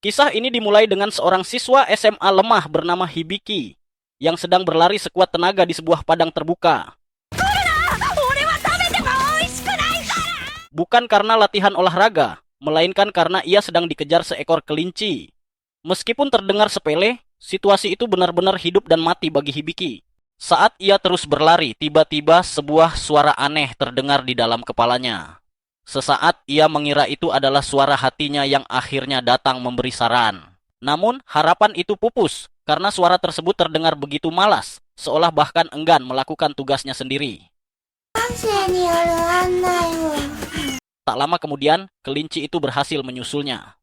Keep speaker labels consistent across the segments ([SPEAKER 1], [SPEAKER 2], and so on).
[SPEAKER 1] Kisah ini dimulai dengan seorang siswa SMA lemah bernama Hibiki yang sedang berlari sekuat tenaga di sebuah padang terbuka. Bukan karena latihan olahraga, melainkan karena ia sedang dikejar seekor kelinci. Meskipun terdengar sepele, situasi itu benar-benar hidup dan mati bagi Hibiki. Saat ia terus berlari, tiba-tiba sebuah suara aneh terdengar di dalam kepalanya. Sesaat ia mengira itu adalah suara hatinya yang akhirnya datang memberi saran. Namun harapan itu pupus karena suara tersebut terdengar begitu malas, seolah bahkan enggan melakukan tugasnya sendiri. Tak lama kemudian, kelinci itu berhasil menyusulnya.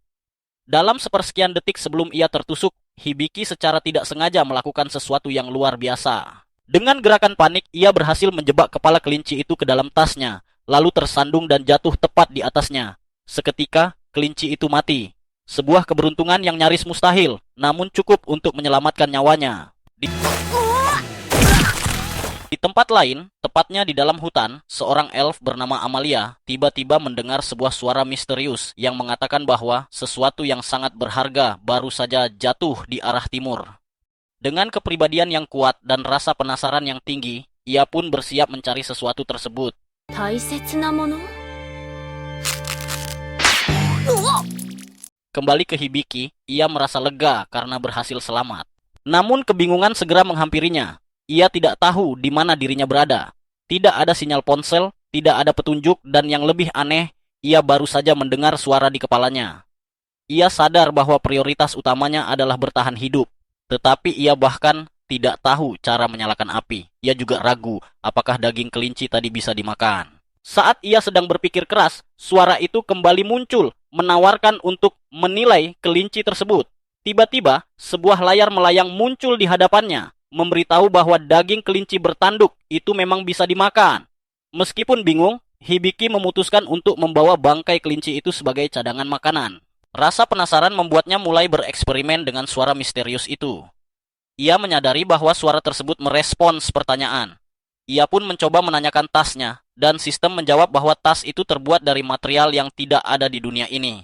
[SPEAKER 1] Dalam sepersekian detik sebelum ia tertusuk, Hibiki secara tidak sengaja melakukan sesuatu yang luar biasa. Dengan gerakan panik, ia berhasil menjebak kepala kelinci itu ke dalam tasnya, lalu tersandung dan jatuh tepat di atasnya. Seketika, kelinci itu mati. Sebuah keberuntungan yang nyaris mustahil, namun cukup untuk menyelamatkan nyawanya. Di tempat lain, tepatnya di dalam hutan, seorang elf bernama Amalia tiba-tiba mendengar sebuah suara misterius yang mengatakan bahwa sesuatu yang sangat berharga baru saja jatuh di arah timur. Dengan kepribadian yang kuat dan rasa penasaran yang tinggi, ia pun bersiap mencari sesuatu tersebut. Kembali ke Hibiki, ia merasa lega karena berhasil selamat. Namun kebingungan segera menghampirinya. Ia tidak tahu di mana dirinya berada. Tidak ada sinyal ponsel, tidak ada petunjuk, dan yang lebih aneh, ia baru saja mendengar suara di kepalanya. Ia sadar bahwa prioritas utamanya adalah bertahan hidup, tetapi ia bahkan tidak tahu cara menyalakan api. Ia juga ragu apakah daging kelinci tadi bisa dimakan. Saat ia sedang berpikir keras, suara itu kembali muncul, menawarkan untuk menilai kelinci tersebut. Tiba-tiba, sebuah layar melayang muncul di hadapannya, memberitahu bahwa daging kelinci bertanduk itu memang bisa dimakan. Meskipun bingung, Hibiki memutuskan untuk membawa bangkai kelinci itu sebagai cadangan makanan. Rasa penasaran membuatnya mulai bereksperimen dengan suara misterius itu. Ia menyadari bahwa suara tersebut merespons pertanyaan. Ia pun mencoba menanyakan tasnya, dan sistem menjawab bahwa tas itu terbuat dari material yang tidak ada di dunia ini.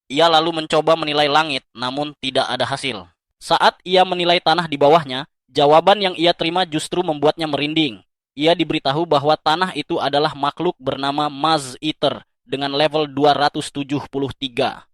[SPEAKER 1] Ia lalu mencoba menilai langit, namun tidak ada hasil. Saat ia menilai tanah di bawahnya, jawaban yang ia terima justru membuatnya merinding. Ia diberitahu bahwa tanah itu adalah makhluk bernama Maz Eater dengan level 273.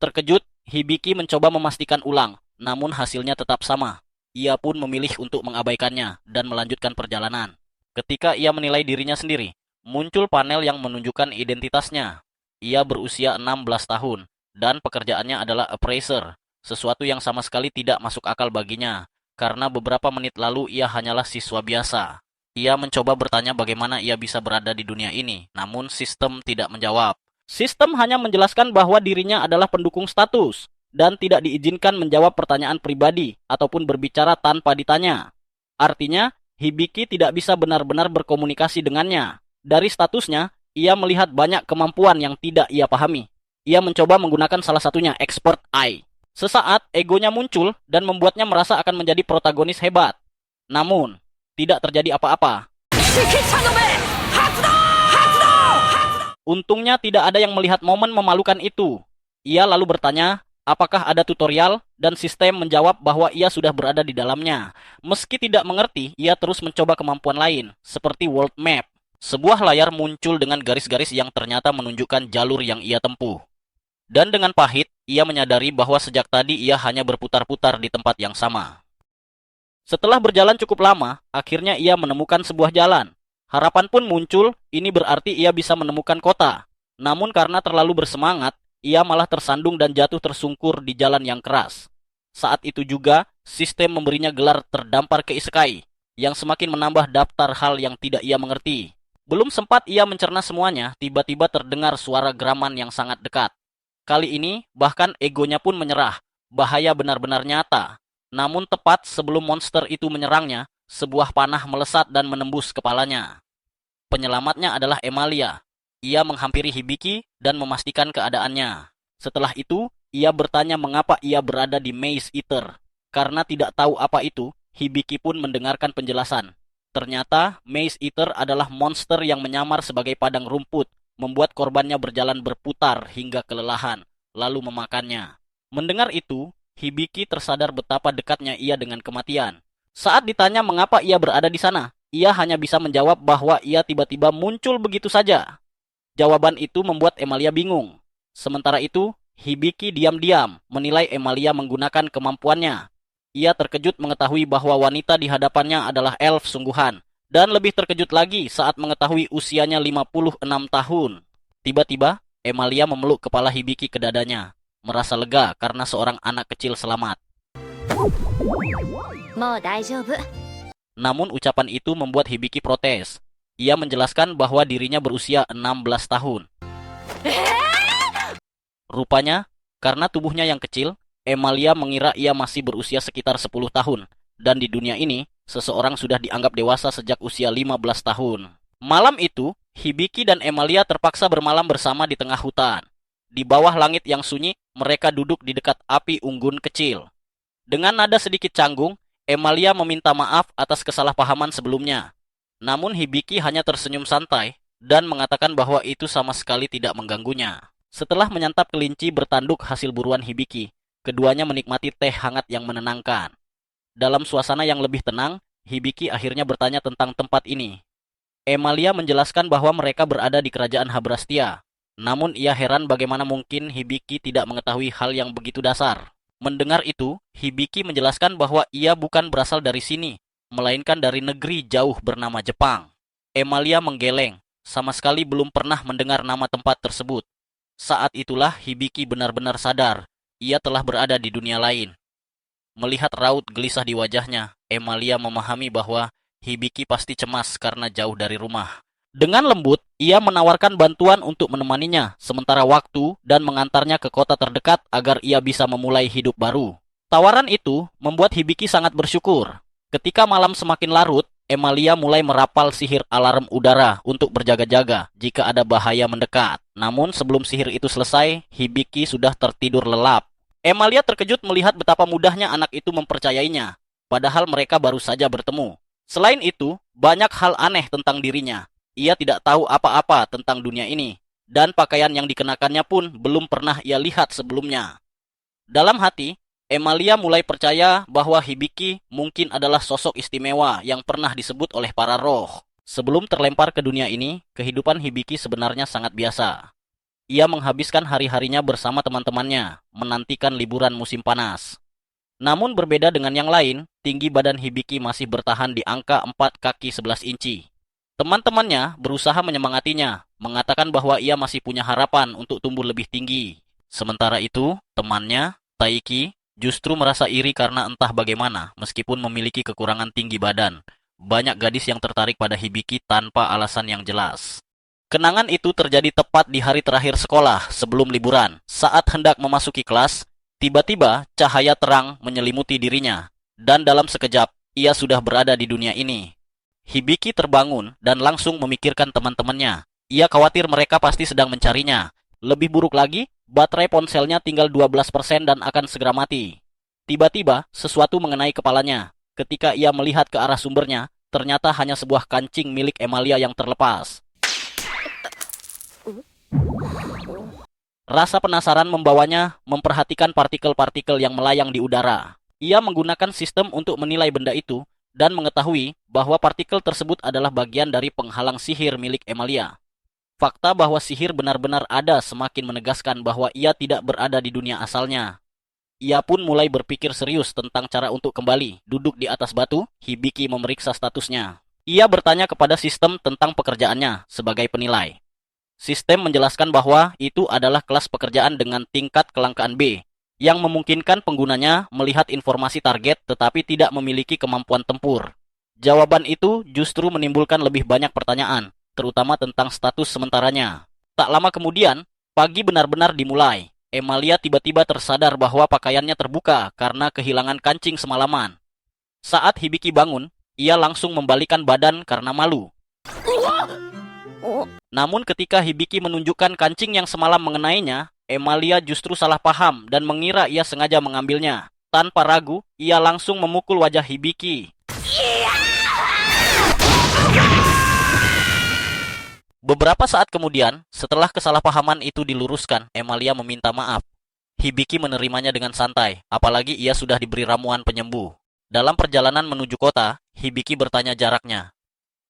[SPEAKER 1] Terkejut, Hibiki mencoba memastikan ulang, namun hasilnya tetap sama. Ia pun memilih untuk mengabaikannya dan melanjutkan perjalanan. Ketika ia menilai dirinya sendiri, muncul panel yang menunjukkan identitasnya. Ia berusia 16 tahun, dan pekerjaannya adalah appraiser, sesuatu yang sama sekali tidak masuk akal baginya. Karena beberapa menit lalu ia hanyalah siswa biasa. Ia mencoba bertanya bagaimana ia bisa berada di dunia ini, namun sistem tidak menjawab. Sistem hanya menjelaskan bahwa dirinya adalah pendukung status, dan tidak diizinkan menjawab pertanyaan pribadi ataupun berbicara tanpa ditanya. Artinya, Hibiki tidak bisa benar-benar berkomunikasi dengannya. Dari statusnya, ia melihat banyak kemampuan yang tidak ia pahami. Ia mencoba menggunakan salah satunya, Expert Eye. Sesaat, egonya muncul dan membuatnya merasa akan menjadi protagonis hebat. Namun, tidak terjadi apa-apa. Untungnya tidak ada yang melihat momen memalukan itu. Ia lalu bertanya, apakah ada tutorial, dan sistem menjawab bahwa ia sudah berada di dalamnya. Meski tidak mengerti, ia terus mencoba kemampuan lain, seperti world map. Sebuah layar muncul dengan garis-garis yang ternyata menunjukkan jalur yang ia tempuh. Dan dengan pahit, ia menyadari bahwa sejak tadi ia hanya berputar-putar di tempat yang sama. Setelah berjalan cukup lama, akhirnya ia menemukan sebuah jalan. Harapan pun muncul, ini berarti ia bisa menemukan kota. Namun karena terlalu bersemangat, ia malah tersandung dan jatuh tersungkur di jalan yang keras. Saat itu juga, sistem memberinya gelar terdampar keisekai, yang semakin menambah daftar hal yang tidak ia mengerti. Belum sempat ia mencerna semuanya, tiba-tiba terdengar suara geraman yang sangat dekat. Kali ini, bahkan egonya pun menyerah. Bahaya benar-benar nyata. Namun tepat sebelum monster itu menyerangnya, sebuah panah melesat dan menembus kepalanya. Penyelamatnya adalah Emalia. Ia menghampiri Hibiki dan memastikan keadaannya. Setelah itu, ia bertanya mengapa ia berada di Maze Eater. Karena tidak tahu apa itu, Hibiki pun mendengarkan penjelasan. Ternyata, Maze Eater adalah monster yang menyamar sebagai padang rumput, membuat korbannya berjalan berputar hingga kelelahan, lalu memakannya. Mendengar itu, Hibiki tersadar betapa dekatnya ia dengan kematian. Saat ditanya mengapa ia berada di sana, ia hanya bisa menjawab bahwa ia tiba-tiba muncul begitu saja. Jawaban itu membuat Emilia bingung. Sementara itu, Hibiki diam-diam menilai Emilia menggunakan kemampuannya. Ia terkejut mengetahui bahwa wanita di hadapannya adalah elf sungguhan, dan lebih terkejut lagi saat mengetahui usianya 56 tahun. Tiba-tiba, Emilia memeluk kepala Hibiki ke dadanya, merasa lega karena seorang anak kecil selamat. Namun ucapan itu membuat Hibiki protes. Ia menjelaskan bahwa dirinya berusia 16 tahun. Rupanya, karena tubuhnya yang kecil, Emilia mengira ia masih berusia sekitar 10 tahun. Dan di dunia ini, seseorang sudah dianggap dewasa sejak usia 15 tahun. Malam itu, Hibiki dan Emilia terpaksa bermalam bersama di tengah hutan. Di bawah langit yang sunyi, mereka duduk di dekat api unggun kecil. Dengan nada sedikit canggung, Emilia meminta maaf atas kesalahpahaman sebelumnya. Namun Hibiki hanya tersenyum santai dan mengatakan bahwa itu sama sekali tidak mengganggunya. Setelah menyantap kelinci bertanduk hasil buruan Hibiki, keduanya menikmati teh hangat yang menenangkan. Dalam suasana yang lebih tenang, Hibiki akhirnya bertanya tentang tempat ini. Emilia menjelaskan bahwa mereka berada di kerajaan Habrastia. Namun ia heran bagaimana mungkin Hibiki tidak mengetahui hal yang begitu dasar. Mendengar itu, Hibiki menjelaskan bahwa ia bukan berasal dari sini, melainkan dari negeri jauh bernama Jepang. Emilia menggeleng, sama sekali belum pernah mendengar nama tempat tersebut. Saat itulah Hibiki benar-benar sadar, ia telah berada di dunia lain. Melihat raut gelisah di wajahnya, Emilia memahami bahwa Hibiki pasti cemas karena jauh dari rumah. Dengan lembut, ia menawarkan bantuan untuk menemaninya sementara waktu dan mengantarnya ke kota terdekat agar ia bisa memulai hidup baru. Tawaran itu membuat Hibiki sangat bersyukur. Ketika malam semakin larut, Emilia mulai merapal sihir alarm udara untuk berjaga-jaga jika ada bahaya mendekat. Namun sebelum sihir itu selesai, Hibiki sudah tertidur lelap. Emilia terkejut melihat betapa mudahnya anak itu mempercayainya, padahal mereka baru saja bertemu. Selain itu, banyak hal aneh tentang dirinya. Ia tidak tahu apa-apa tentang dunia ini, dan pakaian yang dikenakannya pun belum pernah ia lihat sebelumnya. Dalam hati, Emilia mulai percaya bahwa Hibiki mungkin adalah sosok istimewa yang pernah disebut oleh para roh. Sebelum terlempar ke dunia ini, kehidupan Hibiki sebenarnya sangat biasa. Ia menghabiskan hari-harinya bersama teman-temannya, menantikan liburan musim panas. Namun berbeda dengan yang lain, tinggi badan Hibiki masih bertahan di angka 4 kaki 11 inci. Teman-temannya berusaha menyemangatinya, mengatakan bahwa ia masih punya harapan untuk tumbuh lebih tinggi. Sementara itu, temannya, Taiki, justru merasa iri karena entah bagaimana, meskipun memiliki kekurangan tinggi badan. Banyak gadis yang tertarik pada Hibiki tanpa alasan yang jelas. Kenangan itu terjadi tepat di hari terakhir sekolah sebelum liburan. Saat hendak memasuki kelas, tiba-tiba cahaya terang menyelimuti dirinya. Dan dalam sekejap, ia sudah berada di dunia ini. Hibiki terbangun dan langsung memikirkan teman-temannya. Ia khawatir mereka pasti sedang mencarinya. Lebih buruk lagi, baterai ponselnya tinggal 12% dan akan segera mati. Tiba-tiba, sesuatu mengenai kepalanya. Ketika ia melihat ke arah sumbernya, ternyata hanya sebuah kancing milik Emilia yang terlepas. Rasa penasaran membawanya memperhatikan partikel-partikel yang melayang di udara. Ia menggunakan sistem untuk menilai benda itu dan mengetahui bahwa partikel tersebut adalah bagian dari penghalang sihir milik Emilia. Fakta bahwa sihir benar-benar ada semakin menegaskan bahwa ia tidak berada di dunia asalnya. Ia pun mulai berpikir serius tentang cara untuk kembali. Duduk di atas batu, Hibiki memeriksa statusnya. Ia bertanya kepada sistem tentang pekerjaannya sebagai penilai. Sistem menjelaskan bahwa itu adalah kelas pekerjaan dengan tingkat kelangkaan B, yang memungkinkan penggunanya melihat informasi target tetapi tidak memiliki kemampuan tempur. Jawaban itu justru menimbulkan lebih banyak pertanyaan, terutama tentang status sementaranya. Tak lama kemudian, pagi benar-benar dimulai. Emilia tiba-tiba tersadar bahwa pakaiannya terbuka karena kehilangan kancing semalaman. Saat Hibiki bangun, ia langsung membalikkan badan karena malu. Namun ketika Hibiki menunjukkan kancing yang semalam mengenainya, Emilia justru salah paham dan mengira ia sengaja mengambilnya. Tanpa ragu, ia langsung memukul wajah Hibiki. Beberapa saat kemudian, setelah kesalahpahaman itu diluruskan, Emilia meminta maaf. Hibiki menerimanya dengan santai, apalagi ia sudah diberi ramuan penyembuh. Dalam perjalanan menuju kota, Hibiki bertanya jaraknya.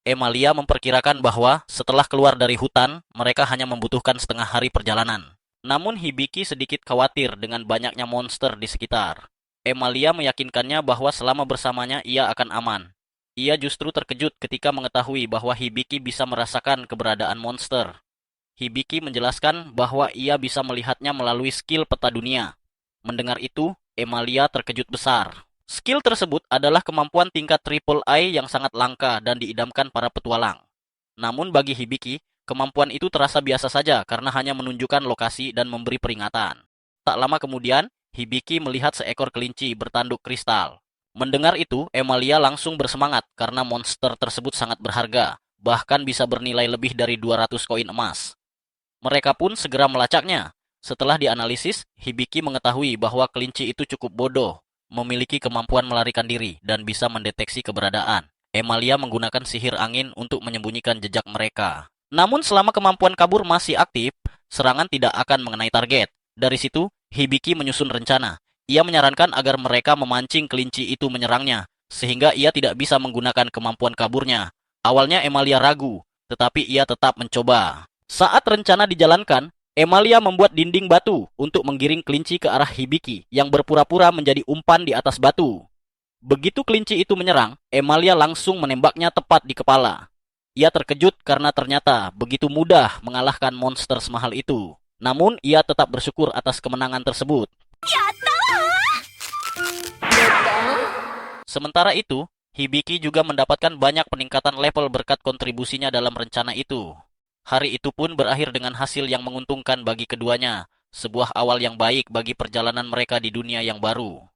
[SPEAKER 1] Emalia memperkirakan bahwa setelah keluar dari hutan, mereka hanya membutuhkan setengah hari perjalanan. Namun Hibiki sedikit khawatir dengan banyaknya monster di sekitar. Emalia meyakinkannya bahwa selama bersamanya ia akan aman. Ia justru terkejut ketika mengetahui bahwa Hibiki bisa merasakan keberadaan monster. Hibiki menjelaskan bahwa ia bisa melihatnya melalui skill peta dunia. Mendengar itu, Emalia terkejut besar. Skill tersebut adalah kemampuan tingkat triple I yang sangat langka dan diidamkan para petualang. Namun bagi Hibiki, kemampuan itu terasa biasa saja karena hanya menunjukkan lokasi dan memberi peringatan. Tak lama kemudian, Hibiki melihat seekor kelinci bertanduk kristal. Mendengar itu, Emalia langsung bersemangat karena monster tersebut sangat berharga, bahkan bisa bernilai lebih dari 200 koin emas. Mereka pun segera melacaknya. Setelah dianalisis, Hibiki mengetahui bahwa kelinci itu cukup bodoh, memiliki kemampuan melarikan diri, dan bisa mendeteksi keberadaan. Emalia menggunakan sihir angin untuk menyembunyikan jejak mereka. Namun selama kemampuan kabur masih aktif, serangan tidak akan mengenai target. Dari situ, Hibiki menyusun rencana. Ia menyarankan agar mereka memancing kelinci itu menyerangnya, sehingga ia tidak bisa menggunakan kemampuan kaburnya. Awalnya Emalia ragu, tetapi ia tetap mencoba. Saat rencana dijalankan, Emalia membuat dinding batu untuk menggiring kelinci ke arah Hibiki yang berpura-pura menjadi umpan di atas batu. Begitu kelinci itu menyerang, Emalia langsung menembaknya tepat di kepala. Ia terkejut karena ternyata begitu mudah mengalahkan monster semahal itu. Namun, ia tetap bersyukur atas kemenangan tersebut. Sementara itu, Hibiki juga mendapatkan banyak peningkatan level berkat kontribusinya dalam rencana itu. Hari itu pun berakhir dengan hasil yang menguntungkan bagi keduanya, sebuah awal yang baik bagi perjalanan mereka di dunia yang baru.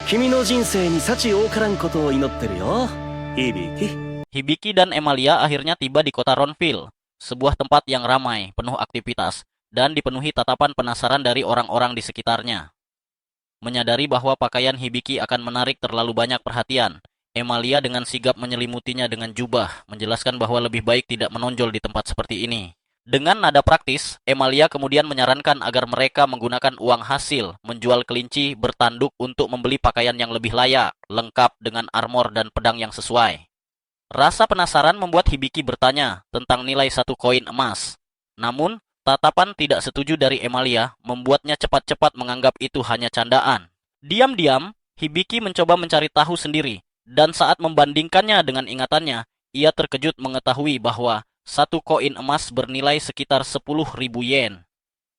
[SPEAKER 1] Hibiki dan Emalia akhirnya tiba di kota Ronville, sebuah tempat yang ramai, penuh aktivitas, dan dipenuhi tatapan penasaran dari orang-orang di sekitarnya. Menyadari bahwa pakaian Hibiki akan menarik terlalu banyak perhatian, Emalia dengan sigap menyelimutinya dengan jubah, menjelaskan bahwa lebih baik tidak menonjol di tempat seperti ini. Dengan nada praktis, Emalia kemudian menyarankan agar mereka menggunakan uang hasil menjual kelinci bertanduk untuk membeli pakaian yang lebih layak, lengkap dengan armor dan pedang yang sesuai. Rasa penasaran membuat Hibiki bertanya tentang nilai 1 koin emas. Namun, tatapan tidak setuju dari Emalia membuatnya cepat-cepat menganggap itu hanya candaan. Diam-diam, Hibiki mencoba mencari tahu sendiri, dan saat membandingkannya dengan ingatannya, ia terkejut mengetahui bahwa 1 koin emas bernilai sekitar 10.000 yen.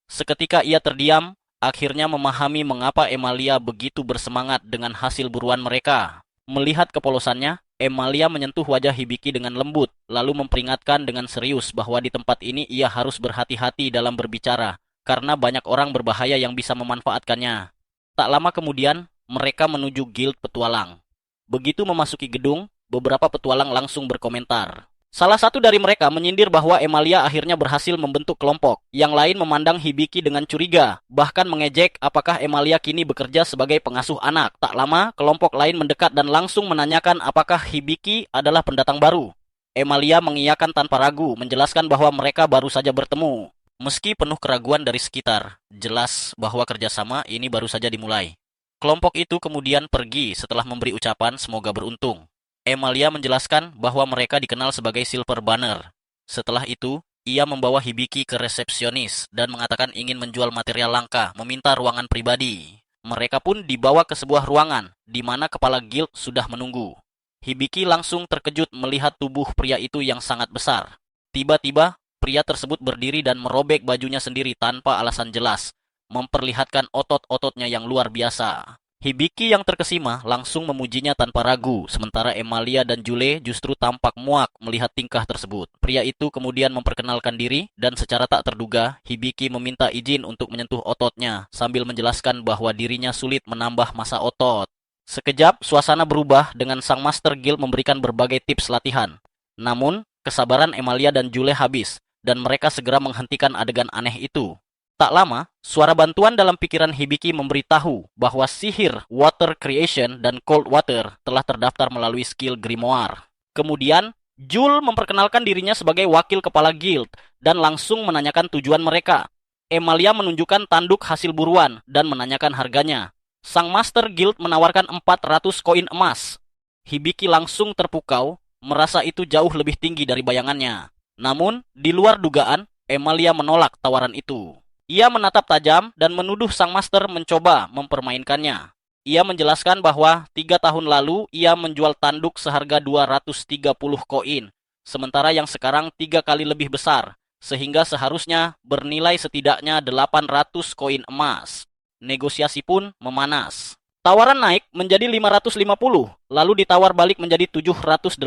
[SPEAKER 1] Seketika ia terdiam, akhirnya memahami mengapa Emalia begitu bersemangat dengan hasil buruan mereka. Melihat kepolosannya, Emalia menyentuh wajah Hibiki dengan lembut, lalu memperingatkan dengan serius bahwa di tempat ini ia harus berhati-hati dalam berbicara, karena banyak orang berbahaya yang bisa memanfaatkannya. Tak lama kemudian, mereka menuju guild petualang. Begitu memasuki gedung, beberapa petualang langsung berkomentar. Salah satu dari mereka menyindir bahwa Emalia akhirnya berhasil membentuk kelompok. Yang lain memandang Hibiki dengan curiga, bahkan mengejek apakah Emalia kini bekerja sebagai pengasuh anak. Tak lama, kelompok lain mendekat dan langsung menanyakan apakah Hibiki adalah pendatang baru. Emalia mengiyakan tanpa ragu, menjelaskan bahwa mereka baru saja bertemu. Meski penuh keraguan dari sekitar, jelas bahwa kerjasama ini baru saja dimulai. Kelompok itu kemudian pergi setelah memberi ucapan semoga beruntung. Emalia menjelaskan bahwa mereka dikenal sebagai Silver Banner. Setelah itu, ia membawa Hibiki ke resepsionis dan mengatakan ingin menjual material langka, meminta ruangan pribadi. Mereka pun dibawa ke sebuah ruangan, di mana kepala guild sudah menunggu. Hibiki langsung terkejut melihat tubuh pria itu yang sangat besar. Tiba-tiba, pria tersebut berdiri dan merobek bajunya sendiri tanpa alasan jelas, memperlihatkan otot-ototnya yang luar biasa. Hibiki yang terkesima langsung memujinya tanpa ragu, sementara Emalia dan Jule justru tampak muak melihat tingkah tersebut. Pria itu kemudian memperkenalkan diri, dan secara tak terduga, Hibiki meminta izin untuk menyentuh ototnya, sambil menjelaskan bahwa dirinya sulit menambah massa otot. Sekejap, suasana berubah dengan sang Master Guild memberikan berbagai tips latihan. Namun, kesabaran Emalia dan Jule habis, dan mereka segera menghentikan adegan aneh itu. Tak lama, suara bantuan dalam pikiran Hibiki memberitahu bahwa sihir Water Creation dan Cold Water telah terdaftar melalui skill Grimoire. Kemudian, Jul memperkenalkan dirinya sebagai wakil kepala guild dan langsung menanyakan tujuan mereka. Emalia menunjukkan tanduk hasil buruan dan menanyakan harganya. Sang Master Guild menawarkan 400 koin emas. Hibiki langsung terpukau, merasa itu jauh lebih tinggi dari bayangannya. Namun, di luar dugaan, Emalia menolak tawaran itu. Ia menatap tajam dan menuduh sang master mencoba mempermainkannya. Ia menjelaskan bahwa 3 tahun lalu ia menjual tanduk seharga 230 koin, sementara yang sekarang 3 kali lebih besar, sehingga seharusnya bernilai setidaknya 800 koin emas. Negosiasi pun memanas. Tawaran naik menjadi 550, lalu ditawar balik menjadi 780.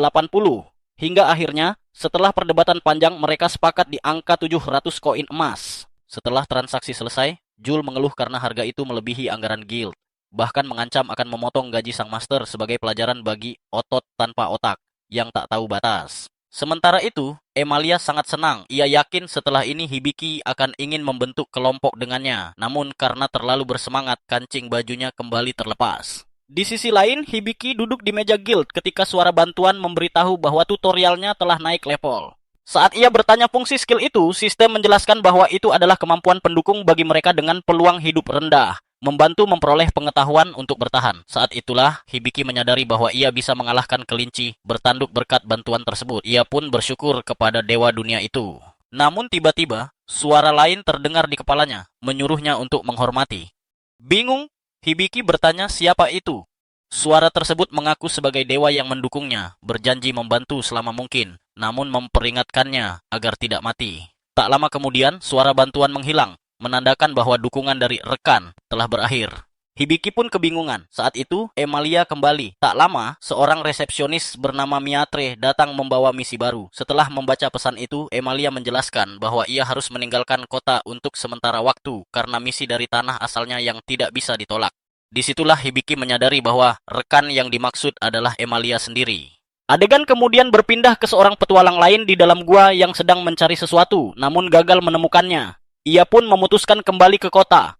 [SPEAKER 1] Hingga akhirnya, setelah perdebatan panjang, mereka sepakat di angka 700 koin emas. Setelah transaksi selesai, Jul mengeluh karena harga itu melebihi anggaran guild. Bahkan mengancam akan memotong gaji sang master sebagai pelajaran bagi otot tanpa otak yang tak tahu batas. Sementara itu, Emalia sangat senang. Ia yakin setelah ini Hibiki akan ingin membentuk kelompok dengannya. Namun karena terlalu bersemangat, kancing bajunya kembali terlepas. Di sisi lain, Hibiki duduk di meja guild ketika suara bantuan memberitahu bahwa tutorialnya telah naik level. Saat ia bertanya fungsi skill itu, sistem menjelaskan bahwa itu adalah kemampuan pendukung bagi mereka dengan peluang hidup rendah, membantu memperoleh pengetahuan untuk bertahan. Saat itulah, Hibiki menyadari bahwa ia bisa mengalahkan kelinci bertanduk berkat bantuan tersebut. Ia pun bersyukur kepada dewa dunia itu. Namun tiba-tiba, suara lain terdengar di kepalanya, menyuruhnya untuk menghormati. Bingung, Hibiki bertanya siapa itu. Suara tersebut mengaku sebagai dewa yang mendukungnya, berjanji membantu selama mungkin, namun memperingatkannya agar tidak mati. Tak lama kemudian, suara bantuan menghilang, menandakan bahwa dukungan dari rekan telah berakhir. Hibiki pun kebingungan. Saat itu, Emalia kembali. Tak lama, seorang resepsionis bernama Miatre datang membawa misi baru. Setelah membaca pesan itu, Emalia menjelaskan bahwa ia harus meninggalkan kota untuk sementara waktu karena misi dari tanah asalnya yang tidak bisa ditolak. Disitulah Hibiki menyadari bahwa rekan yang dimaksud adalah Emalia sendiri. Adegan kemudian berpindah ke seorang petualang lain di dalam gua yang sedang mencari sesuatu, namun gagal menemukannya. Ia pun memutuskan kembali ke kota.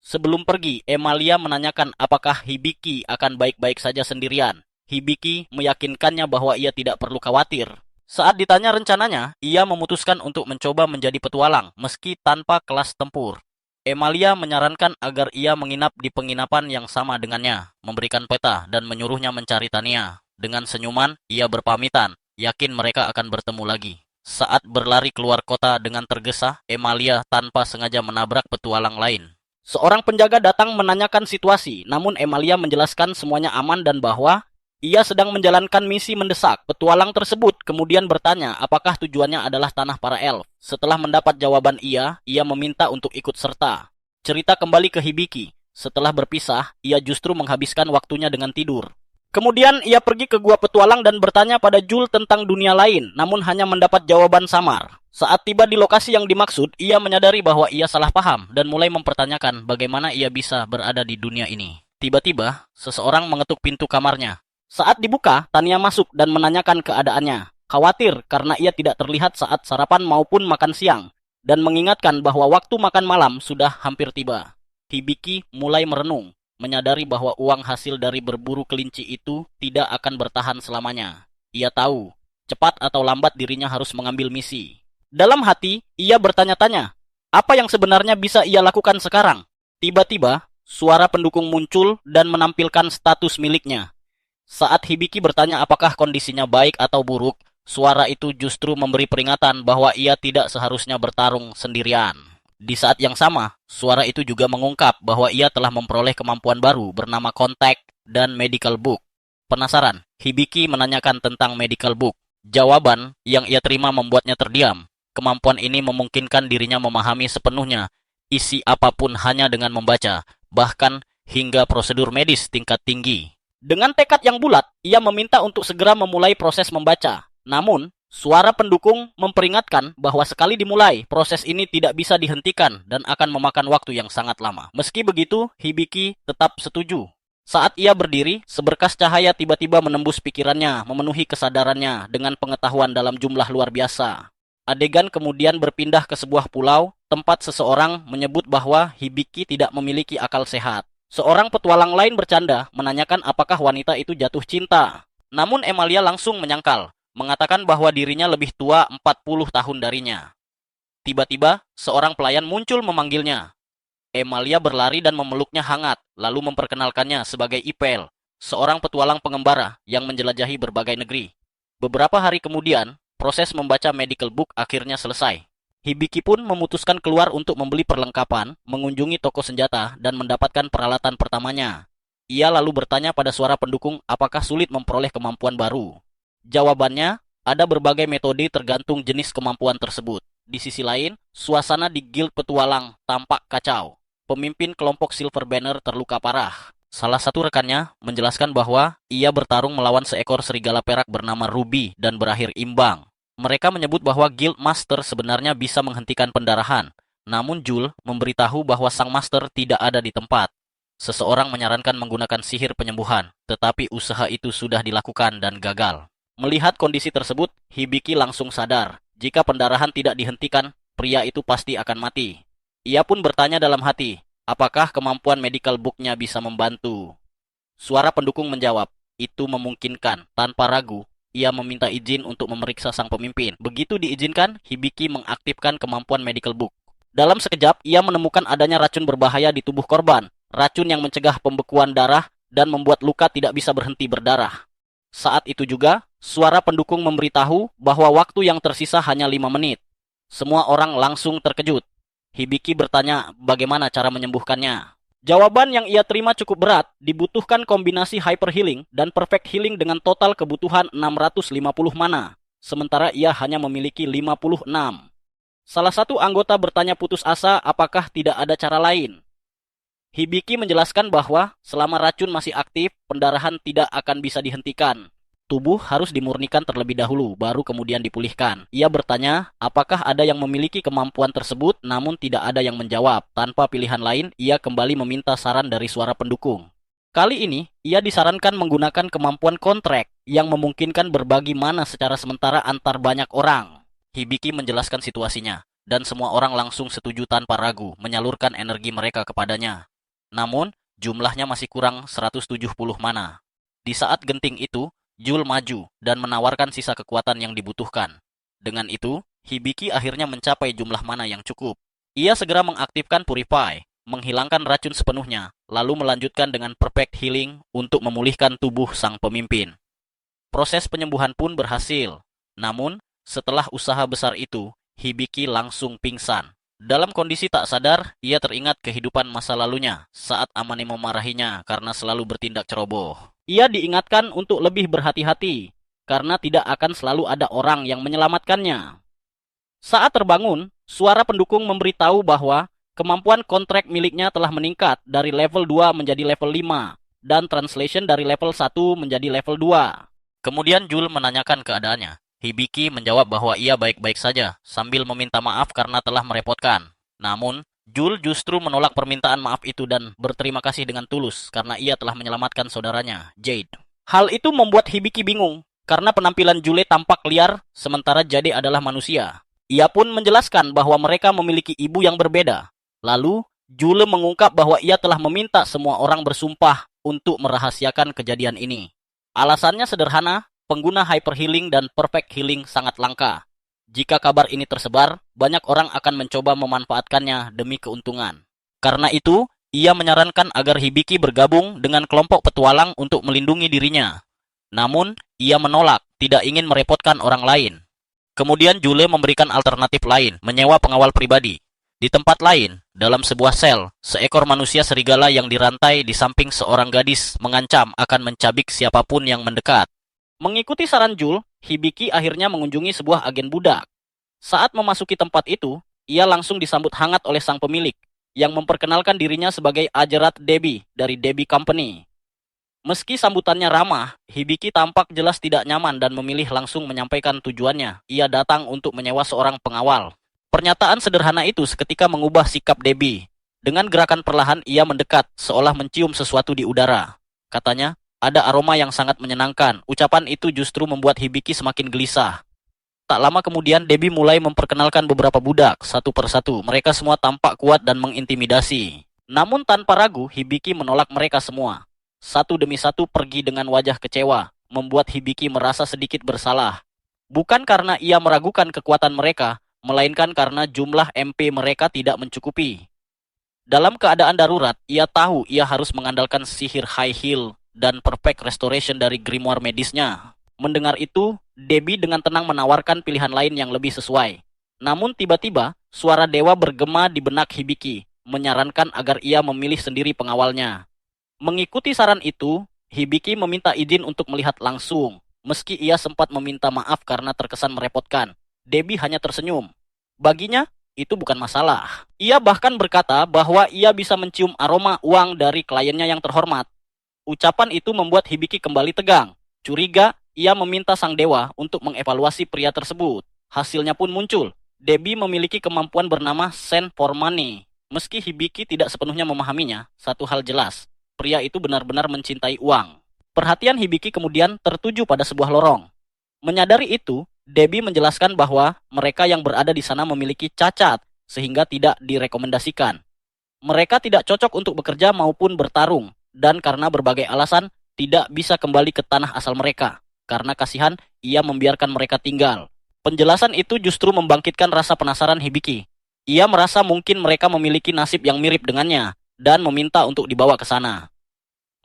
[SPEAKER 1] Sebelum pergi, Emalia menanyakan apakah Hibiki akan baik-baik saja sendirian. Hibiki meyakinkannya bahwa ia tidak perlu khawatir. Saat ditanya rencananya, ia memutuskan untuk mencoba menjadi petualang, meski tanpa kelas tempur. Emalia menyarankan agar ia menginap di penginapan yang sama dengannya, memberikan peta dan menyuruhnya mencari Tania. Dengan senyuman, ia berpamitan, yakin mereka akan bertemu lagi. Saat berlari keluar kota dengan tergesa, Emalia tanpa sengaja menabrak petualang lain. Seorang penjaga datang menanyakan situasi, namun Emalia menjelaskan semuanya aman dan bahwa ia sedang menjalankan misi mendesak. Petualang tersebut kemudian bertanya apakah tujuannya adalah tanah para elf. Setelah mendapat jawaban ia meminta untuk ikut serta. Cerita kembali ke Hibiki. Setelah berpisah, ia justru menghabiskan waktunya dengan tidur. Kemudian ia pergi ke gua petualang dan bertanya pada Jul tentang dunia lain, namun hanya mendapat jawaban samar. Saat tiba di lokasi yang dimaksud, ia menyadari bahwa ia salah paham dan mulai mempertanyakan bagaimana ia bisa berada di dunia ini. Tiba-tiba, seseorang mengetuk pintu kamarnya. Saat dibuka, Tania masuk dan menanyakan keadaannya. Khawatir karena ia tidak terlihat saat sarapan maupun makan siang, dan mengingatkan bahwa waktu makan malam sudah hampir tiba. Hibiki mulai merenung, menyadari bahwa uang hasil dari berburu kelinci itu tidak akan bertahan selamanya. Ia tahu, cepat atau lambat dirinya harus mengambil misi. Dalam hati, ia bertanya-tanya, apa yang sebenarnya bisa ia lakukan sekarang? Tiba-tiba, suara pendukung muncul dan menampilkan status miliknya. Saat Hibiki bertanya apakah kondisinya baik atau buruk, suara itu justru memberi peringatan bahwa ia tidak seharusnya bertarung sendirian. Di saat yang sama, suara itu juga mengungkap bahwa ia telah memperoleh kemampuan baru bernama Contact dan Medical Book. Penasaran, Hibiki menanyakan tentang Medical Book. Jawaban yang ia terima membuatnya terdiam. Kemampuan ini memungkinkan dirinya memahami sepenuhnya isi apapun hanya dengan membaca, bahkan hingga prosedur medis tingkat tinggi. Dengan tekad yang bulat, ia meminta untuk segera memulai proses membaca. Namun, suara pendukung memperingatkan bahwa sekali dimulai, proses ini tidak bisa dihentikan dan akan memakan waktu yang sangat lama. Meski begitu, Hibiki tetap setuju. Saat ia berdiri, seberkas cahaya tiba-tiba menembus pikirannya, memenuhi kesadarannya dengan pengetahuan dalam jumlah luar biasa. Adegan kemudian berpindah ke sebuah pulau, tempat seseorang menyebut bahwa Hibiki tidak memiliki akal sehat. Seorang petualang lain bercanda, menanyakan apakah wanita itu jatuh cinta. Namun Emalia langsung menyangkal, mengatakan bahwa dirinya lebih tua 40 tahun darinya. Tiba-tiba, seorang pelayan muncul memanggilnya. Emalia berlari dan memeluknya hangat, lalu memperkenalkannya sebagai Ipel, seorang petualang pengembara yang menjelajahi berbagai negeri. Beberapa hari kemudian, proses membaca medical book akhirnya selesai. Hibiki pun memutuskan keluar untuk membeli perlengkapan, mengunjungi toko senjata, dan mendapatkan peralatan pertamanya. Ia lalu bertanya pada suara pendukung apakah sulit memperoleh kemampuan baru. Jawabannya, ada berbagai metode tergantung jenis kemampuan tersebut. Di sisi lain, suasana di Guild Petualang tampak kacau. Pemimpin kelompok Silver Banner terluka parah. Salah satu rekannya menjelaskan bahwa ia bertarung melawan seekor serigala perak bernama Ruby dan berakhir imbang. Mereka menyebut bahwa Guild Master sebenarnya bisa menghentikan pendarahan, namun Jul memberitahu bahwa sang master tidak ada di tempat. Seseorang menyarankan menggunakan sihir penyembuhan, tetapi usaha itu sudah dilakukan dan gagal. Melihat kondisi tersebut, Hibiki langsung sadar, jika pendarahan tidak dihentikan, pria itu pasti akan mati. Ia pun bertanya dalam hati, apakah kemampuan medical book-nya bisa membantu? Suara pendukung menjawab, itu memungkinkan. Tanpa ragu, ia meminta izin untuk memeriksa sang pemimpin. Begitu diizinkan, Hibiki mengaktifkan kemampuan medical book. Dalam sekejap, ia menemukan adanya racun berbahaya di tubuh korban. Racun yang mencegah pembekuan darah dan membuat luka tidak bisa berhenti berdarah. Saat itu juga, suara pendukung memberitahu bahwa waktu yang tersisa hanya 5 menit. Semua orang langsung terkejut. Hibiki bertanya bagaimana cara menyembuhkannya. Jawaban yang ia terima cukup berat, dibutuhkan kombinasi hyper healing dan perfect healing dengan total kebutuhan 650 mana, sementara ia hanya memiliki 56. Salah satu anggota bertanya putus asa apakah tidak ada cara lain. Hibiki menjelaskan bahwa selama racun masih aktif, pendarahan tidak akan bisa dihentikan. Tubuh harus dimurnikan terlebih dahulu, baru kemudian dipulihkan. Ia bertanya, apakah ada yang memiliki kemampuan tersebut, namun tidak ada yang menjawab. Tanpa pilihan lain, ia kembali meminta saran dari suara pendukung. Kali ini, ia disarankan menggunakan kemampuan kontrak yang memungkinkan berbagi mana secara sementara antar banyak orang. Hibiki menjelaskan situasinya, dan semua orang langsung setuju tanpa ragu, menyalurkan energi mereka kepadanya. Namun, jumlahnya masih kurang 170 mana. Di saat genting itu, Jul maju dan menawarkan sisa kekuatan yang dibutuhkan. Dengan itu, Hibiki akhirnya mencapai jumlah mana yang cukup. Ia segera mengaktifkan Purify, menghilangkan racun sepenuhnya, lalu melanjutkan dengan Perfect Healing untuk memulihkan tubuh sang pemimpin. Proses penyembuhan pun berhasil. Namun, setelah usaha besar itu, Hibiki langsung pingsan. Dalam kondisi tak sadar, ia teringat kehidupan masa lalunya saat Amane memarahinya karena selalu bertindak ceroboh. Ia diingatkan untuk lebih berhati-hati, karena tidak akan selalu ada orang yang menyelamatkannya. Saat terbangun, suara pendukung memberitahu bahwa kemampuan kontrak miliknya telah meningkat dari level 2 menjadi level 5, dan translation dari level 1 menjadi level 2. Kemudian Jul menanyakan keadaannya. Hibiki menjawab bahwa ia baik-baik saja, sambil meminta maaf karena telah merepotkan. Namun, Jul justru menolak permintaan maaf itu dan berterima kasih dengan tulus karena ia telah menyelamatkan saudaranya, Jade. Hal itu membuat Hibiki bingung karena penampilan Jule tampak liar sementara Jade adalah manusia. Ia pun menjelaskan bahwa mereka memiliki ibu yang berbeda. Lalu, Jule mengungkap bahwa ia telah meminta semua orang bersumpah untuk merahasiakan kejadian ini. Alasannya sederhana, pengguna hyper healing dan perfect healing sangat langka. Jika kabar ini tersebar, banyak orang akan mencoba memanfaatkannya demi keuntungan. Karena itu, ia menyarankan agar Hibiki bergabung dengan kelompok petualang untuk melindungi dirinya. Namun, ia menolak, tidak ingin merepotkan orang lain. Kemudian Jule memberikan alternatif lain, menyewa pengawal pribadi. Di tempat lain, dalam sebuah sel, seekor manusia serigala yang dirantai di samping seorang gadis mengancam akan mencabik siapapun yang mendekat. Mengikuti saran Jul, Hibiki akhirnya mengunjungi sebuah agen budak. Saat memasuki tempat itu, ia langsung disambut hangat oleh sang pemilik, yang memperkenalkan dirinya sebagai Ajerat Debbie dari Debbie Company. Meski sambutannya ramah, Hibiki tampak jelas tidak nyaman dan memilih langsung menyampaikan tujuannya. Ia datang untuk menyewa seorang pengawal. Pernyataan sederhana itu seketika mengubah sikap Debbie. Dengan gerakan perlahan, ia mendekat, seolah mencium sesuatu di udara. Katanya, ada aroma yang sangat menyenangkan. Ucapan itu justru membuat Hibiki semakin gelisah. Tak lama kemudian, Debbie mulai memperkenalkan beberapa budak, satu persatu. Mereka semua tampak kuat dan mengintimidasi. Namun tanpa ragu, Hibiki menolak mereka semua. Satu demi satu pergi dengan wajah kecewa, membuat Hibiki merasa sedikit bersalah. Bukan karena ia meragukan kekuatan mereka, melainkan karena jumlah MP mereka tidak mencukupi. Dalam keadaan darurat, ia tahu ia harus mengandalkan sihir High Heal dan Perfect Restoration dari grimoire medisnya. Mendengar itu, Debbie dengan tenang menawarkan pilihan lain yang lebih sesuai. Namun tiba-tiba, suara dewa bergema di benak Hibiki, menyarankan agar ia memilih sendiri pengawalnya. Mengikuti saran itu, Hibiki meminta izin untuk melihat langsung. Meski ia sempat meminta maaf karena terkesan merepotkan, Debbie hanya tersenyum. Baginya, itu bukan masalah. Ia bahkan berkata bahwa ia bisa mencium aroma uang dari kliennya yang terhormat. Ucapan itu membuat Hibiki kembali tegang. Curiga, ia meminta sang dewa untuk mengevaluasi pria tersebut. Hasilnya pun muncul. Debbie memiliki kemampuan bernama Send for Money. Meski Hibiki tidak sepenuhnya memahaminya, satu hal jelas, pria itu benar-benar mencintai uang. Perhatian Hibiki kemudian tertuju pada sebuah lorong. Menyadari itu, Debbie menjelaskan bahwa mereka yang berada di sana memiliki cacat, sehingga tidak direkomendasikan. Mereka tidak cocok untuk bekerja maupun bertarung, dan karena berbagai alasan, tidak bisa kembali ke tanah asal mereka. Karena kasihan, ia membiarkan mereka tinggal. Penjelasan itu justru membangkitkan rasa penasaran Hibiki. Ia merasa mungkin mereka memiliki nasib yang mirip dengannya, dan meminta untuk dibawa ke sana.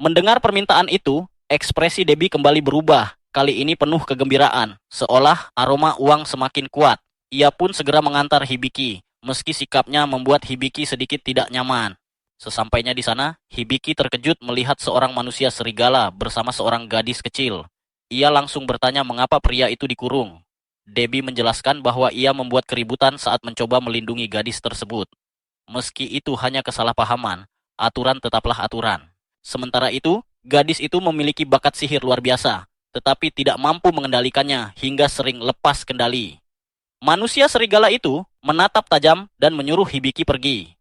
[SPEAKER 1] Mendengar permintaan itu, ekspresi Debbie kembali berubah. Kali ini penuh kegembiraan, seolah aroma uang semakin kuat. Ia pun segera mengantar Hibiki, meski sikapnya membuat Hibiki sedikit tidak nyaman. Sesampainya di sana, Hibiki terkejut melihat seorang manusia serigala bersama seorang gadis kecil. Ia langsung bertanya mengapa pria itu dikurung. Debbie menjelaskan bahwa ia membuat keributan saat mencoba melindungi gadis tersebut. Meski itu hanya kesalahpahaman, aturan tetaplah aturan. Sementara itu, gadis itu memiliki bakat sihir luar biasa, tetapi tidak mampu mengendalikannya hingga sering lepas kendali. Manusia serigala itu menatap tajam dan menyuruh Hibiki pergi.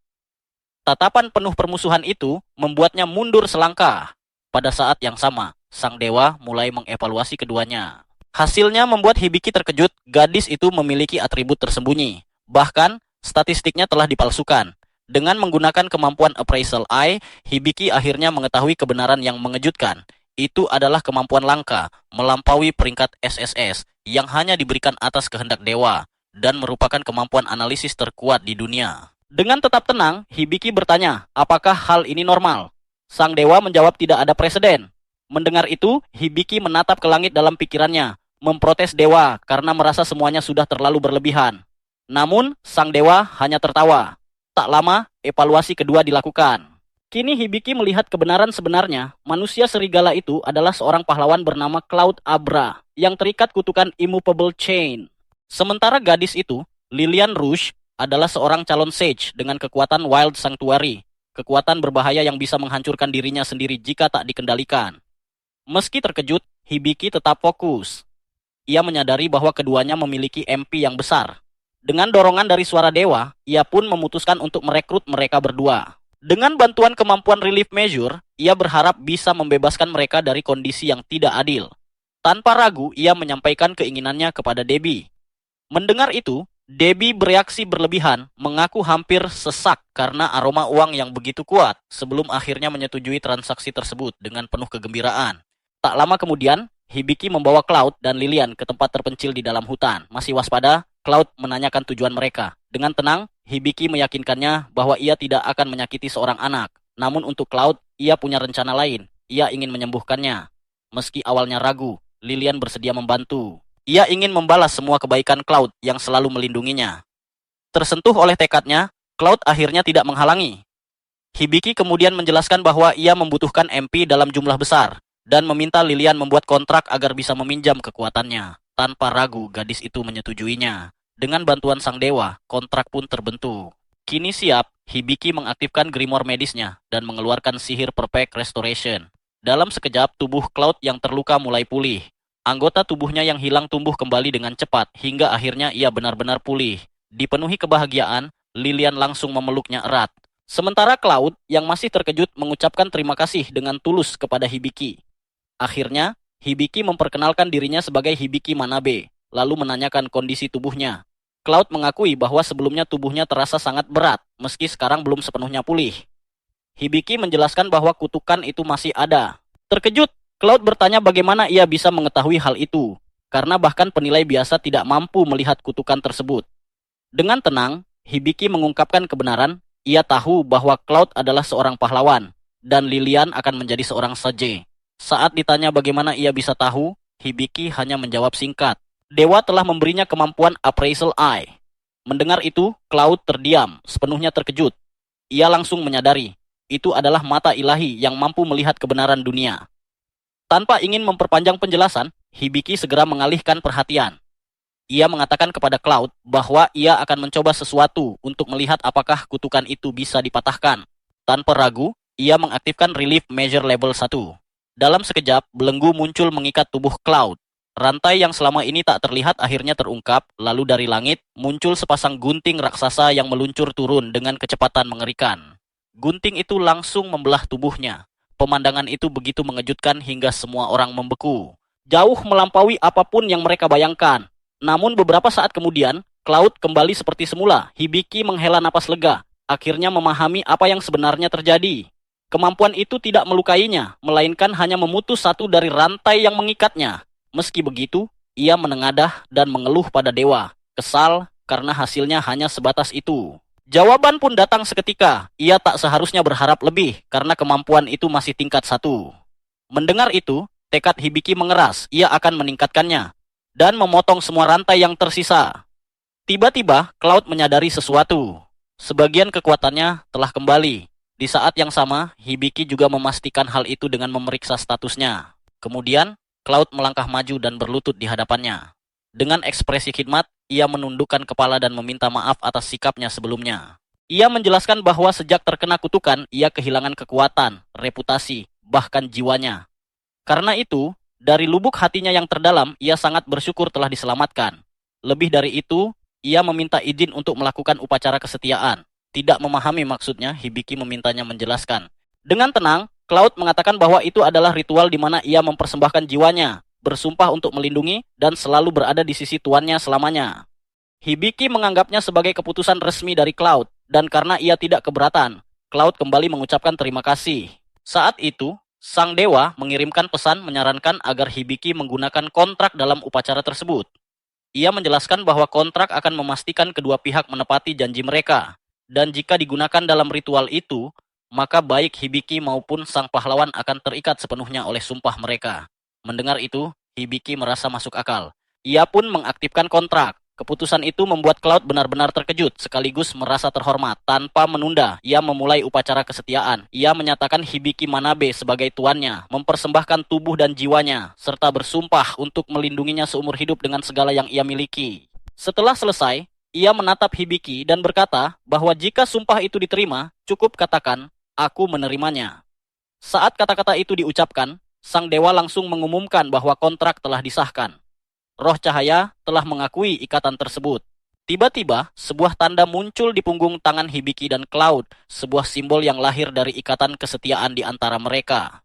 [SPEAKER 1] Tatapan penuh permusuhan itu membuatnya mundur selangkah. Pada saat yang sama, sang dewa mulai mengevaluasi keduanya. Hasilnya membuat Hibiki terkejut, gadis itu memiliki atribut tersembunyi. Bahkan, statistiknya telah dipalsukan. Dengan menggunakan kemampuan Appraisal Eye, Hibiki akhirnya mengetahui kebenaran yang mengejutkan. Itu adalah kemampuan langka, melampaui peringkat SSS yang hanya diberikan atas kehendak dewa, dan merupakan kemampuan analisis terkuat di dunia. Dengan tetap tenang, Hibiki bertanya, apakah hal ini normal? Sang dewa menjawab tidak ada preseden. Mendengar itu, Hibiki menatap ke langit dalam pikirannya, memprotes dewa karena merasa semuanya sudah terlalu berlebihan. Namun, sang dewa hanya tertawa. Tak lama, evaluasi kedua dilakukan. Kini Hibiki melihat kebenaran sebenarnya, manusia serigala itu adalah seorang pahlawan bernama Cloud Abra, yang terikat kutukan Immovable Chain. Sementara gadis itu, Lilian Rouge, adalah seorang calon sage dengan kekuatan Wild Sanctuary, kekuatan berbahaya yang bisa menghancurkan dirinya sendiri jika tak dikendalikan. Meski terkejut, Hibiki tetap fokus. Ia menyadari bahwa keduanya memiliki MP yang besar. Dengan dorongan dari suara dewa, ia pun memutuskan untuk merekrut mereka berdua. Dengan bantuan kemampuan relief measure, ia berharap bisa membebaskan mereka dari kondisi yang tidak adil. Tanpa ragu, ia menyampaikan keinginannya kepada Debbie. Mendengar itu, Debbie bereaksi berlebihan, mengaku hampir sesak karena aroma uang yang begitu kuat, sebelum akhirnya menyetujui transaksi tersebut dengan penuh kegembiraan. Tak lama kemudian, Hibiki membawa Cloud dan Lilian ke tempat terpencil di dalam hutan. Masih waspada, Cloud menanyakan tujuan mereka. Dengan tenang, Hibiki meyakinkannya bahwa ia tidak akan menyakiti seorang anak. Namun untuk Cloud, ia punya rencana lain. Ia ingin menyembuhkannya. Meski awalnya ragu, Lilian bersedia membantu. Ia ingin membalas semua kebaikan Cloud yang selalu melindunginya. Tersentuh oleh tekadnya, Cloud akhirnya tidak menghalangi. Hibiki kemudian menjelaskan bahwa ia membutuhkan MP dalam jumlah besar, dan meminta Lilian membuat kontrak agar bisa meminjam kekuatannya. Tanpa ragu, gadis itu menyetujuinya. Dengan bantuan sang dewa, kontrak pun terbentuk. Kini siap, Hibiki mengaktifkan grimoire medisnya dan mengeluarkan sihir Perfect Restoration. Dalam sekejap, tubuh Cloud yang terluka mulai pulih. Anggota tubuhnya yang hilang tumbuh kembali dengan cepat hingga akhirnya ia benar-benar pulih. Dipenuhi kebahagiaan, Lilian langsung memeluknya erat. Sementara Cloud yang masih terkejut mengucapkan terima kasih dengan tulus kepada Hibiki. Akhirnya, Hibiki memperkenalkan dirinya sebagai Hibiki Manabe, lalu menanyakan kondisi tubuhnya. Cloud mengakui bahwa sebelumnya tubuhnya terasa sangat berat, meski sekarang belum sepenuhnya pulih. Hibiki menjelaskan bahwa kutukan itu masih ada. Terkejut, Cloud bertanya bagaimana ia bisa mengetahui hal itu, karena bahkan penilai biasa tidak mampu melihat kutukan tersebut. Dengan tenang, Hibiki mengungkapkan kebenaran. Ia tahu bahwa Cloud adalah seorang pahlawan, dan Lilian akan menjadi seorang saje. Saat ditanya bagaimana ia bisa tahu, Hibiki hanya menjawab singkat. Dewa telah memberinya kemampuan Appraisal Eye. Mendengar itu, Cloud terdiam, sepenuhnya terkejut. Ia langsung menyadari, itu adalah mata ilahi yang mampu melihat kebenaran dunia. Tanpa ingin memperpanjang penjelasan, Hibiki segera mengalihkan perhatian. Ia mengatakan kepada Cloud bahwa ia akan mencoba sesuatu untuk melihat apakah kutukan itu bisa dipatahkan. Tanpa ragu, ia mengaktifkan Relief Measure Level 1. Dalam sekejap, belenggu muncul mengikat tubuh Cloud. Rantai yang selama ini tak terlihat akhirnya terungkap, lalu dari langit muncul sepasang gunting raksasa yang meluncur turun dengan kecepatan mengerikan. Gunting itu langsung membelah tubuhnya. Pemandangan itu begitu mengejutkan hingga semua orang membeku. Jauh melampaui apapun yang mereka bayangkan. Namun beberapa saat kemudian, Cloud kembali seperti semula. Hibiki menghela napas lega, akhirnya memahami apa yang sebenarnya terjadi. Kemampuan itu tidak melukainya, melainkan hanya memutus satu dari rantai yang mengikatnya. Meski begitu, ia menengadah dan mengeluh pada dewa, kesal karena hasilnya hanya sebatas itu. Jawaban pun datang seketika. Ia tak seharusnya berharap lebih, karena kemampuan itu masih tingkat 1. Mendengar itu, tekad Hibiki mengeras. Ia akan meningkatkannya dan memotong semua rantai yang tersisa. Tiba-tiba, Cloud menyadari sesuatu. Sebagian kekuatannya telah kembali. Di saat yang sama, Hibiki juga memastikan hal itu dengan memeriksa statusnya. Kemudian, Cloud melangkah maju dan berlutut di hadapannya. Dengan ekspresi khidmat, ia menundukkan kepala dan meminta maaf atas sikapnya sebelumnya. Ia menjelaskan bahwa sejak terkena kutukan, ia kehilangan kekuatan, reputasi, bahkan jiwanya. Karena itu, dari lubuk hatinya yang terdalam, ia sangat bersyukur telah diselamatkan. Lebih dari itu, ia meminta izin untuk melakukan upacara kesetiaan. Tidak memahami maksudnya, Hibiki memintanya menjelaskan. Dengan tenang, Cloud mengatakan bahwa itu adalah ritual di mana ia mempersembahkan jiwanya, bersumpah untuk melindungi, dan selalu berada di sisi tuannya selamanya. Hibiki menganggapnya sebagai keputusan resmi dari Cloud, dan karena ia tidak keberatan, Cloud kembali mengucapkan terima kasih. Saat itu, sang dewa mengirimkan pesan menyarankan agar Hibiki menggunakan kontrak dalam upacara tersebut. Ia menjelaskan bahwa kontrak akan memastikan kedua pihak menepati janji mereka, dan jika digunakan dalam ritual itu, maka baik Hibiki maupun sang pahlawan akan terikat sepenuhnya oleh sumpah mereka. Mendengar itu, Hibiki merasa masuk akal. Ia pun mengaktifkan kontrak. Keputusan itu membuat Cloud benar-benar terkejut, sekaligus merasa terhormat. Tanpa menunda, ia memulai upacara kesetiaan. Ia menyatakan Hibiki Manabe sebagai tuannya, mempersembahkan tubuh dan jiwanya, serta bersumpah untuk melindunginya seumur hidup dengan segala yang ia miliki. Setelah selesai, ia menatap Hibiki dan berkata bahwa jika sumpah itu diterima, cukup katakan, "Aku menerimanya." Saat kata-kata itu diucapkan, sang dewa langsung mengumumkan bahwa kontrak telah disahkan. Roh cahaya telah mengakui ikatan tersebut. Tiba-tiba, sebuah tanda muncul di punggung tangan Hibiki dan Cloud, sebuah simbol yang lahir dari ikatan kesetiaan di antara mereka.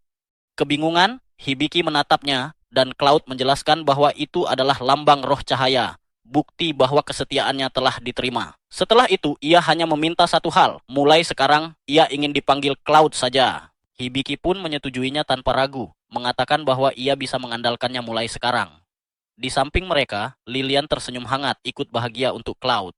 [SPEAKER 1] Kebingungan, Hibiki menatapnya, dan Cloud menjelaskan bahwa itu adalah lambang roh cahaya, bukti bahwa kesetiaannya telah diterima. Setelah itu, ia hanya meminta satu hal, mulai sekarang ia ingin dipanggil Cloud saja. Hibiki pun menyetujuinya tanpa ragu, mengatakan bahwa ia bisa mengandalkannya mulai sekarang. Di samping mereka, Lilian tersenyum hangat ikut bahagia untuk Cloud.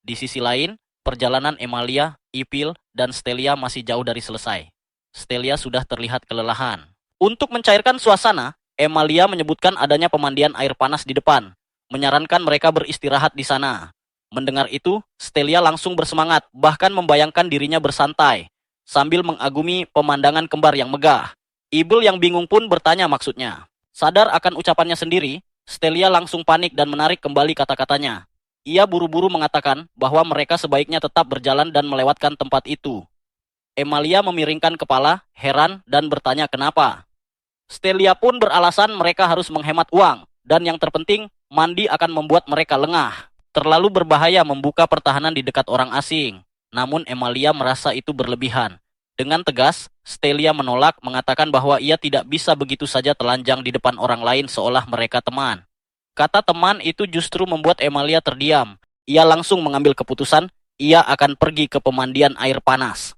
[SPEAKER 1] Di sisi lain, perjalanan Emalia, Ipil, dan Stelia masih jauh dari selesai. Stelia sudah terlihat kelelahan. Untuk mencairkan suasana, Emalia menyebutkan adanya pemandian air panas di depan, menyarankan mereka beristirahat di sana. Mendengar itu, Stelia langsung bersemangat, bahkan membayangkan dirinya bersantai, sambil mengagumi pemandangan kembar yang megah. Ipil yang bingung pun bertanya maksudnya. Sadar akan ucapannya sendiri, Stelia langsung panik dan menarik kembali kata-katanya. Ia buru-buru mengatakan bahwa mereka sebaiknya tetap berjalan dan melewatkan tempat itu. Emalia memiringkan kepala, heran, dan bertanya kenapa. Stelia pun beralasan mereka harus menghemat uang, dan yang terpenting, mandi akan membuat mereka lengah. Terlalu berbahaya membuka pertahanan di dekat orang asing. Namun Emalia merasa itu berlebihan. Dengan tegas, Stelia menolak, mengatakan bahwa ia tidak bisa begitu saja telanjang di depan orang lain seolah mereka teman. Kata teman itu justru membuat Emalia terdiam. Ia langsung mengambil keputusan, ia akan pergi ke pemandian air panas.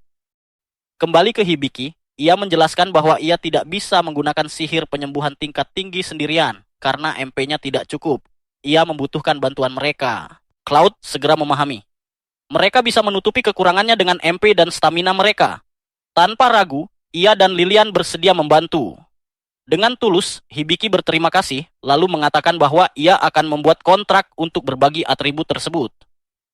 [SPEAKER 1] Kembali ke Hibiki, ia menjelaskan bahwa ia tidak bisa menggunakan sihir penyembuhan tingkat tinggi sendirian, karena MP-nya tidak cukup. Ia membutuhkan bantuan mereka. Cloud segera memahami. Mereka bisa menutupi kekurangannya dengan MP dan stamina mereka. Tanpa ragu, ia dan Lilian bersedia membantu. Dengan tulus, Hibiki berterima kasih, lalu mengatakan bahwa ia akan membuat kontrak untuk berbagi atribut tersebut.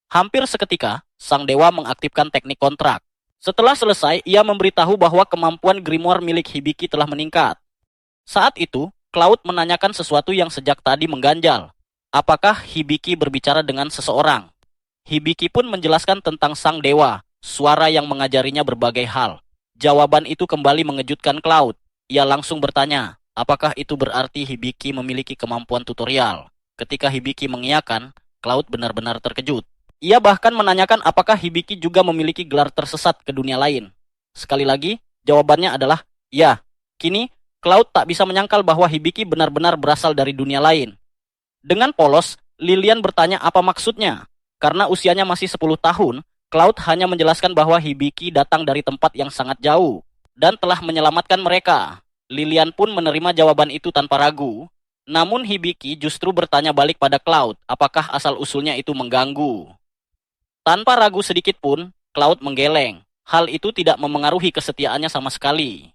[SPEAKER 1] Hampir seketika, sang dewa mengaktifkan teknik kontrak. Setelah selesai, ia memberitahu bahwa kemampuan grimoire milik Hibiki telah meningkat. Saat itu, Cloud menanyakan sesuatu yang sejak tadi mengganjal. Apakah Hibiki berbicara dengan seseorang? Hibiki pun menjelaskan tentang sang dewa, suara yang mengajarinya berbagai hal. Jawaban itu kembali mengejutkan Cloud. Ia langsung bertanya, apakah itu berarti Hibiki memiliki kemampuan tutorial? Ketika Hibiki mengiyakan, Cloud benar-benar terkejut. Ia bahkan menanyakan apakah Hibiki juga memiliki gelar tersesat ke dunia lain. Sekali lagi, jawabannya adalah ya. Kini, Cloud tak bisa menyangkal bahwa Hibiki benar-benar berasal dari dunia lain. Dengan polos, Lilian bertanya apa maksudnya. Karena usianya masih 10 tahun, Cloud hanya menjelaskan bahwa Hibiki datang dari tempat yang sangat jauh dan telah menyelamatkan mereka. Lilian pun menerima jawaban itu tanpa ragu. Namun Hibiki justru bertanya balik pada Cloud, apakah asal-usulnya itu mengganggu. Tanpa ragu sedikit pun, Cloud menggeleng. Hal itu tidak memengaruhi kesetiaannya sama sekali.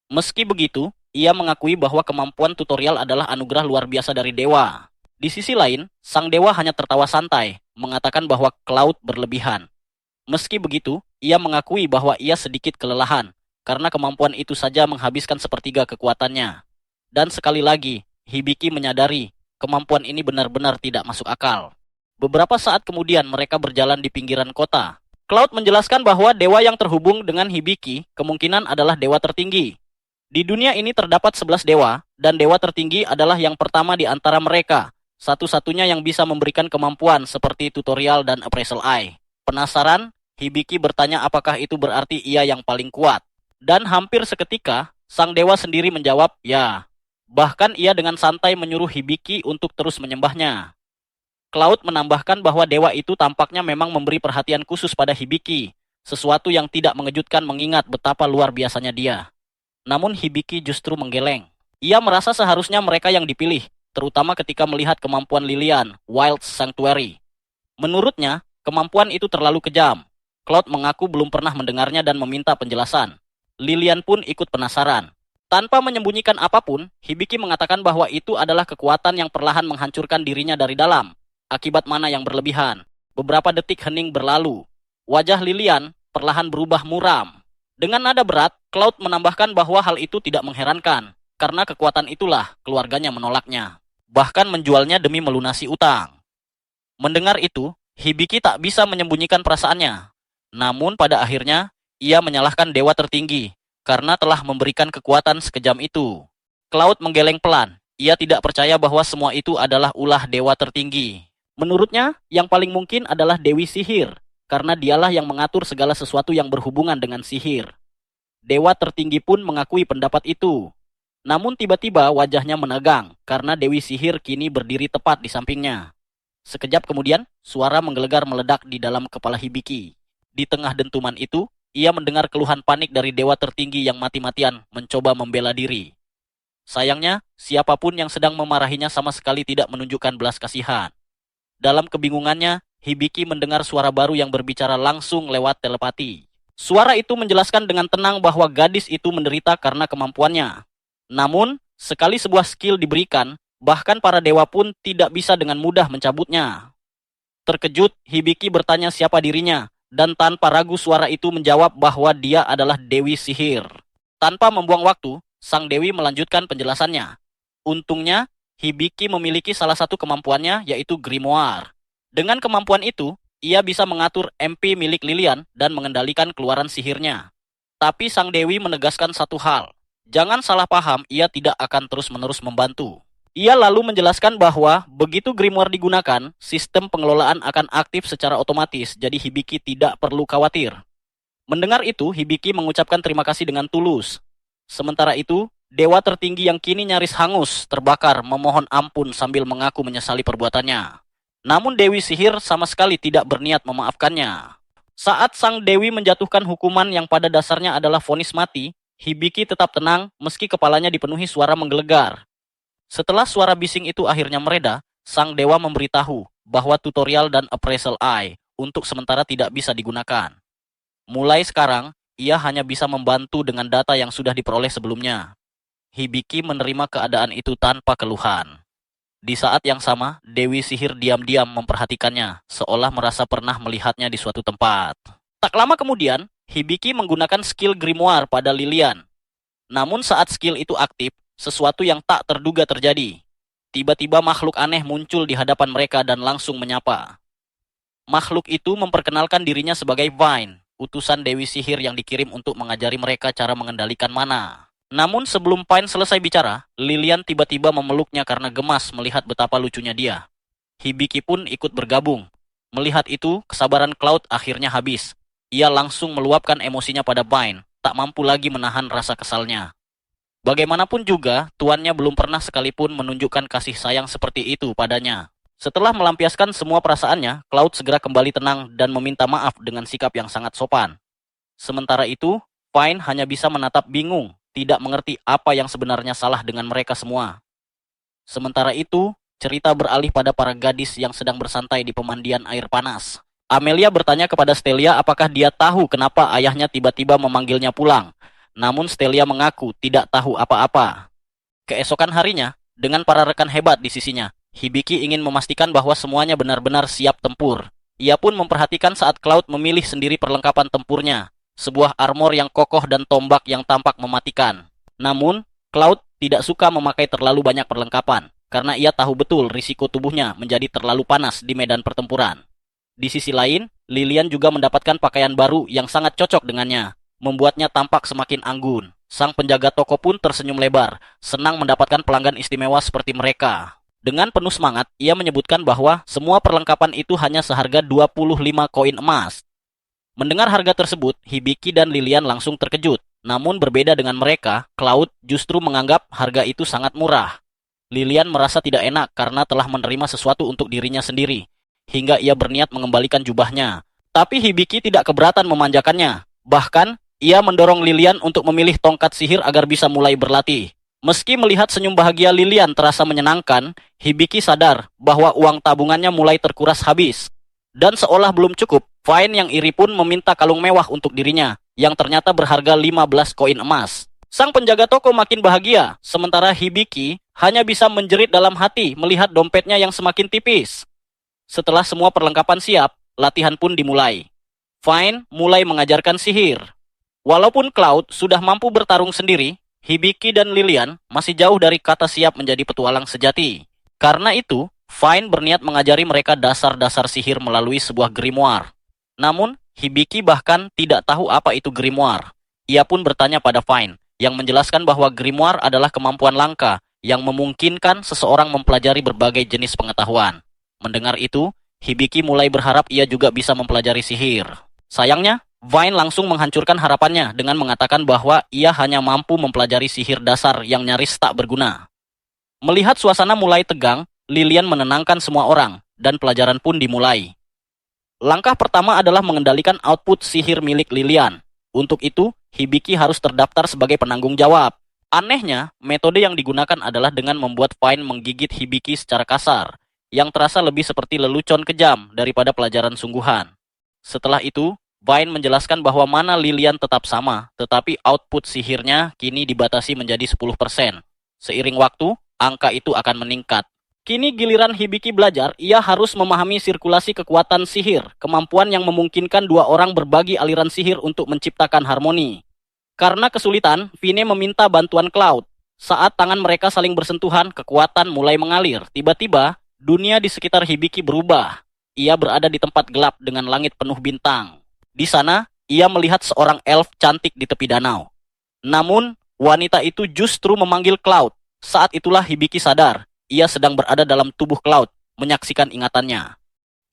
[SPEAKER 1] Meski begitu, ia mengakui bahwa kemampuan tutorial adalah anugerah luar biasa dari dewa. Di sisi lain, sang dewa hanya tertawa santai, mengatakan bahwa Cloud berlebihan. Meski begitu, ia mengakui bahwa ia sedikit kelelahan, karena kemampuan itu saja menghabiskan sepertiga kekuatannya. Dan sekali lagi, Hibiki menyadari kemampuan ini benar-benar tidak masuk akal. Beberapa saat kemudian mereka berjalan di pinggiran kota. Cloud menjelaskan bahwa dewa yang terhubung dengan Hibiki kemungkinan adalah dewa tertinggi. Di dunia ini terdapat 11 dewa, dan dewa tertinggi adalah yang pertama di antara mereka. Satu-satunya yang bisa memberikan kemampuan seperti tutorial dan appraisal eye. Penasaran? Hibiki bertanya apakah itu berarti ia yang paling kuat. Dan hampir seketika, sang dewa sendiri menjawab, ya. Bahkan ia dengan santai menyuruh Hibiki untuk terus menyembahnya. Cloud menambahkan bahwa dewa itu tampaknya memang memberi perhatian khusus pada Hibiki, sesuatu yang tidak mengejutkan mengingat betapa luar biasanya dia. Namun Hibiki justru menggeleng. Ia merasa seharusnya mereka yang dipilih, terutama ketika melihat kemampuan Lilian, Wild Sanctuary. Menurutnya, kemampuan itu terlalu kejam. Cloud mengaku belum pernah mendengarnya dan meminta penjelasan. Lilian pun ikut penasaran. Tanpa menyembunyikan apapun, Hibiki mengatakan bahwa itu adalah kekuatan yang perlahan menghancurkan dirinya dari dalam. Akibat mana yang berlebihan. Beberapa detik hening berlalu. Wajah Lilian perlahan berubah muram. Dengan nada berat, Cloud menambahkan bahwa hal itu tidak mengherankan. Karena kekuatan itulah keluarganya menolaknya. Bahkan menjualnya demi melunasi utang. Mendengar itu, Hibiki tak bisa menyembunyikan perasaannya. Namun pada akhirnya, ia menyalahkan dewa tertinggi karena telah memberikan kekuatan sekejam itu. Cloud menggeleng pelan. Ia tidak percaya bahwa semua itu adalah ulah dewa tertinggi. Menurutnya, yang paling mungkin adalah Dewi Sihir, karena dialah yang mengatur segala sesuatu yang berhubungan dengan sihir. Dewa tertinggi pun mengakui pendapat itu. Namun tiba-tiba wajahnya menegang, karena Dewi Sihir kini berdiri tepat di sampingnya. Sekejap kemudian, suara menggelegar meledak di dalam kepala Hibiki. Di tengah dentuman itu, ia mendengar keluhan panik dari dewa tertinggi yang mati-matian mencoba membela diri. Sayangnya, siapapun yang sedang memarahinya sama sekali tidak menunjukkan belas kasihan. Dalam kebingungannya, Hibiki mendengar suara baru yang berbicara langsung lewat telepati. Suara itu menjelaskan dengan tenang bahwa gadis itu menderita karena kemampuannya. Namun, sekali sebuah skill diberikan, bahkan para dewa pun tidak bisa dengan mudah mencabutnya. Terkejut, Hibiki bertanya siapa dirinya, dan tanpa ragu suara itu menjawab bahwa dia adalah Dewi Sihir. Tanpa membuang waktu, sang Dewi melanjutkan penjelasannya. Untungnya, Hibiki memiliki salah satu kemampuannya, yaitu grimoire. Dengan kemampuan itu, ia bisa mengatur MP milik Lilian dan mengendalikan keluaran sihirnya. Tapi sang Dewi menegaskan satu hal. Jangan salah paham, ia tidak akan terus-menerus membantu. Ia lalu menjelaskan bahwa begitu grimoire digunakan, sistem pengelolaan akan aktif secara otomatis, jadi Hibiki tidak perlu khawatir. Mendengar itu, Hibiki mengucapkan terima kasih dengan tulus. Sementara itu, dewa tertinggi yang kini nyaris hangus, terbakar, memohon ampun sambil mengaku menyesali perbuatannya. Namun Dewi Sihir sama sekali tidak berniat memaafkannya. Saat sang Dewi menjatuhkan hukuman yang pada dasarnya adalah vonis mati, Hibiki tetap tenang meski kepalanya dipenuhi suara menggelegar. Setelah suara bising itu akhirnya mereda, sang dewa memberitahu bahwa tutorial dan appraisal AI untuk sementara tidak bisa digunakan. Mulai sekarang, ia hanya bisa membantu dengan data yang sudah diperoleh sebelumnya. Hibiki menerima keadaan itu tanpa keluhan. Di saat yang sama, Dewi Sihir diam-diam memperhatikannya, seolah merasa pernah melihatnya di suatu tempat. Tak lama kemudian, Hibiki menggunakan skill Grimoire pada Lilian. Namun saat skill itu aktif, sesuatu yang tak terduga terjadi. Tiba-tiba makhluk aneh muncul di hadapan mereka dan langsung menyapa. Makhluk itu memperkenalkan dirinya sebagai Vine, utusan Dewi Sihir yang dikirim untuk mengajari mereka cara mengendalikan mana. Namun sebelum Vine selesai bicara, Lilian tiba-tiba memeluknya karena gemas melihat betapa lucunya dia. Hibiki pun ikut bergabung. Melihat itu, kesabaran Cloud akhirnya habis. Ia langsung meluapkan emosinya pada Vine, tak mampu lagi menahan rasa kesalnya. Bagaimanapun juga, tuannya belum pernah sekalipun menunjukkan kasih sayang seperti itu padanya. Setelah melampiaskan semua perasaannya, Cloud segera kembali tenang dan meminta maaf dengan sikap yang sangat sopan. Sementara itu, Vine hanya bisa menatap bingung, tidak mengerti apa yang sebenarnya salah dengan mereka semua. Sementara itu, cerita beralih pada para gadis yang sedang bersantai di pemandian air panas. Amelia bertanya kepada Stelia apakah dia tahu kenapa ayahnya tiba-tiba memanggilnya pulang. Namun Stelia mengaku tidak tahu apa-apa. Keesokan harinya, dengan para rekan hebat di sisinya, Hibiki ingin memastikan bahwa semuanya benar-benar siap tempur. Ia pun memperhatikan saat Cloud memilih sendiri perlengkapan tempurnya, sebuah armor yang kokoh dan tombak yang tampak mematikan. Namun, Cloud tidak suka memakai terlalu banyak perlengkapan, karena ia tahu betul risiko tubuhnya menjadi terlalu panas di medan pertempuran. Di sisi lain, Lilian juga mendapatkan pakaian baru yang sangat cocok dengannya, membuatnya tampak semakin anggun. Sang penjaga toko pun tersenyum lebar, senang mendapatkan pelanggan istimewa seperti mereka. Dengan penuh semangat, ia menyebutkan bahwa semua perlengkapan itu hanya seharga 25 koin emas. Mendengar harga tersebut, Hibiki dan Lilian langsung terkejut. Namun berbeda dengan mereka, Cloud justru menganggap harga itu sangat murah. Lilian merasa tidak enak karena telah menerima sesuatu untuk dirinya sendiri, hingga ia berniat mengembalikan jubahnya. Tapi Hibiki tidak keberatan memanjakannya. Bahkan, ia mendorong Lilian untuk memilih tongkat sihir agar bisa mulai berlatih. Meski melihat senyum bahagia Lilian terasa menyenangkan, Hibiki sadar bahwa uang tabungannya mulai terkuras habis. Dan seolah belum cukup, Vine yang iri pun meminta kalung mewah untuk dirinya, yang ternyata berharga 15 koin emas. Sang penjaga toko makin bahagia, sementara Hibiki hanya bisa menjerit dalam hati melihat dompetnya yang semakin tipis. Setelah semua perlengkapan siap, latihan pun dimulai. Vine mulai mengajarkan sihir. Walaupun Cloud sudah mampu bertarung sendiri, Hibiki dan Lilian masih jauh dari kata siap menjadi petualang sejati. Karena itu, Vine berniat mengajari mereka dasar-dasar sihir melalui sebuah grimoire. Namun, Hibiki bahkan tidak tahu apa itu grimoire. Ia pun bertanya pada Vine, yang menjelaskan bahwa grimoire adalah kemampuan langka yang memungkinkan seseorang mempelajari berbagai jenis pengetahuan. Mendengar itu, Hibiki mulai berharap ia juga bisa mempelajari sihir. Sayangnya, Vine langsung menghancurkan harapannya dengan mengatakan bahwa ia hanya mampu mempelajari sihir dasar yang nyaris tak berguna. Melihat suasana mulai tegang, Lilian menenangkan semua orang, dan pelajaran pun dimulai. Langkah pertama adalah mengendalikan output sihir milik Lilian. Untuk itu, Hibiki harus terdaftar sebagai penanggung jawab. Anehnya, metode yang digunakan adalah dengan membuat Vine menggigit Hibiki secara kasar, yang terasa lebih seperti lelucon kejam daripada pelajaran sungguhan. Setelah itu, Vine menjelaskan bahwa mana Lilian tetap sama, tetapi output sihirnya kini dibatasi menjadi 10%. Seiring waktu, angka itu akan meningkat. Kini giliran Hibiki belajar, ia harus memahami sirkulasi kekuatan sihir, kemampuan yang memungkinkan dua orang berbagi aliran sihir untuk menciptakan harmoni. Karena kesulitan, Vine meminta bantuan Cloud. Saat tangan mereka saling bersentuhan, kekuatan mulai mengalir. Tiba-tiba, dunia di sekitar Hibiki berubah. Ia berada di tempat gelap dengan langit penuh bintang. Di sana, ia melihat seorang elf cantik di tepi danau. Namun, wanita itu justru memanggil Cloud. Saat itulah Hibiki sadar, ia sedang berada dalam tubuh Cloud, menyaksikan ingatannya.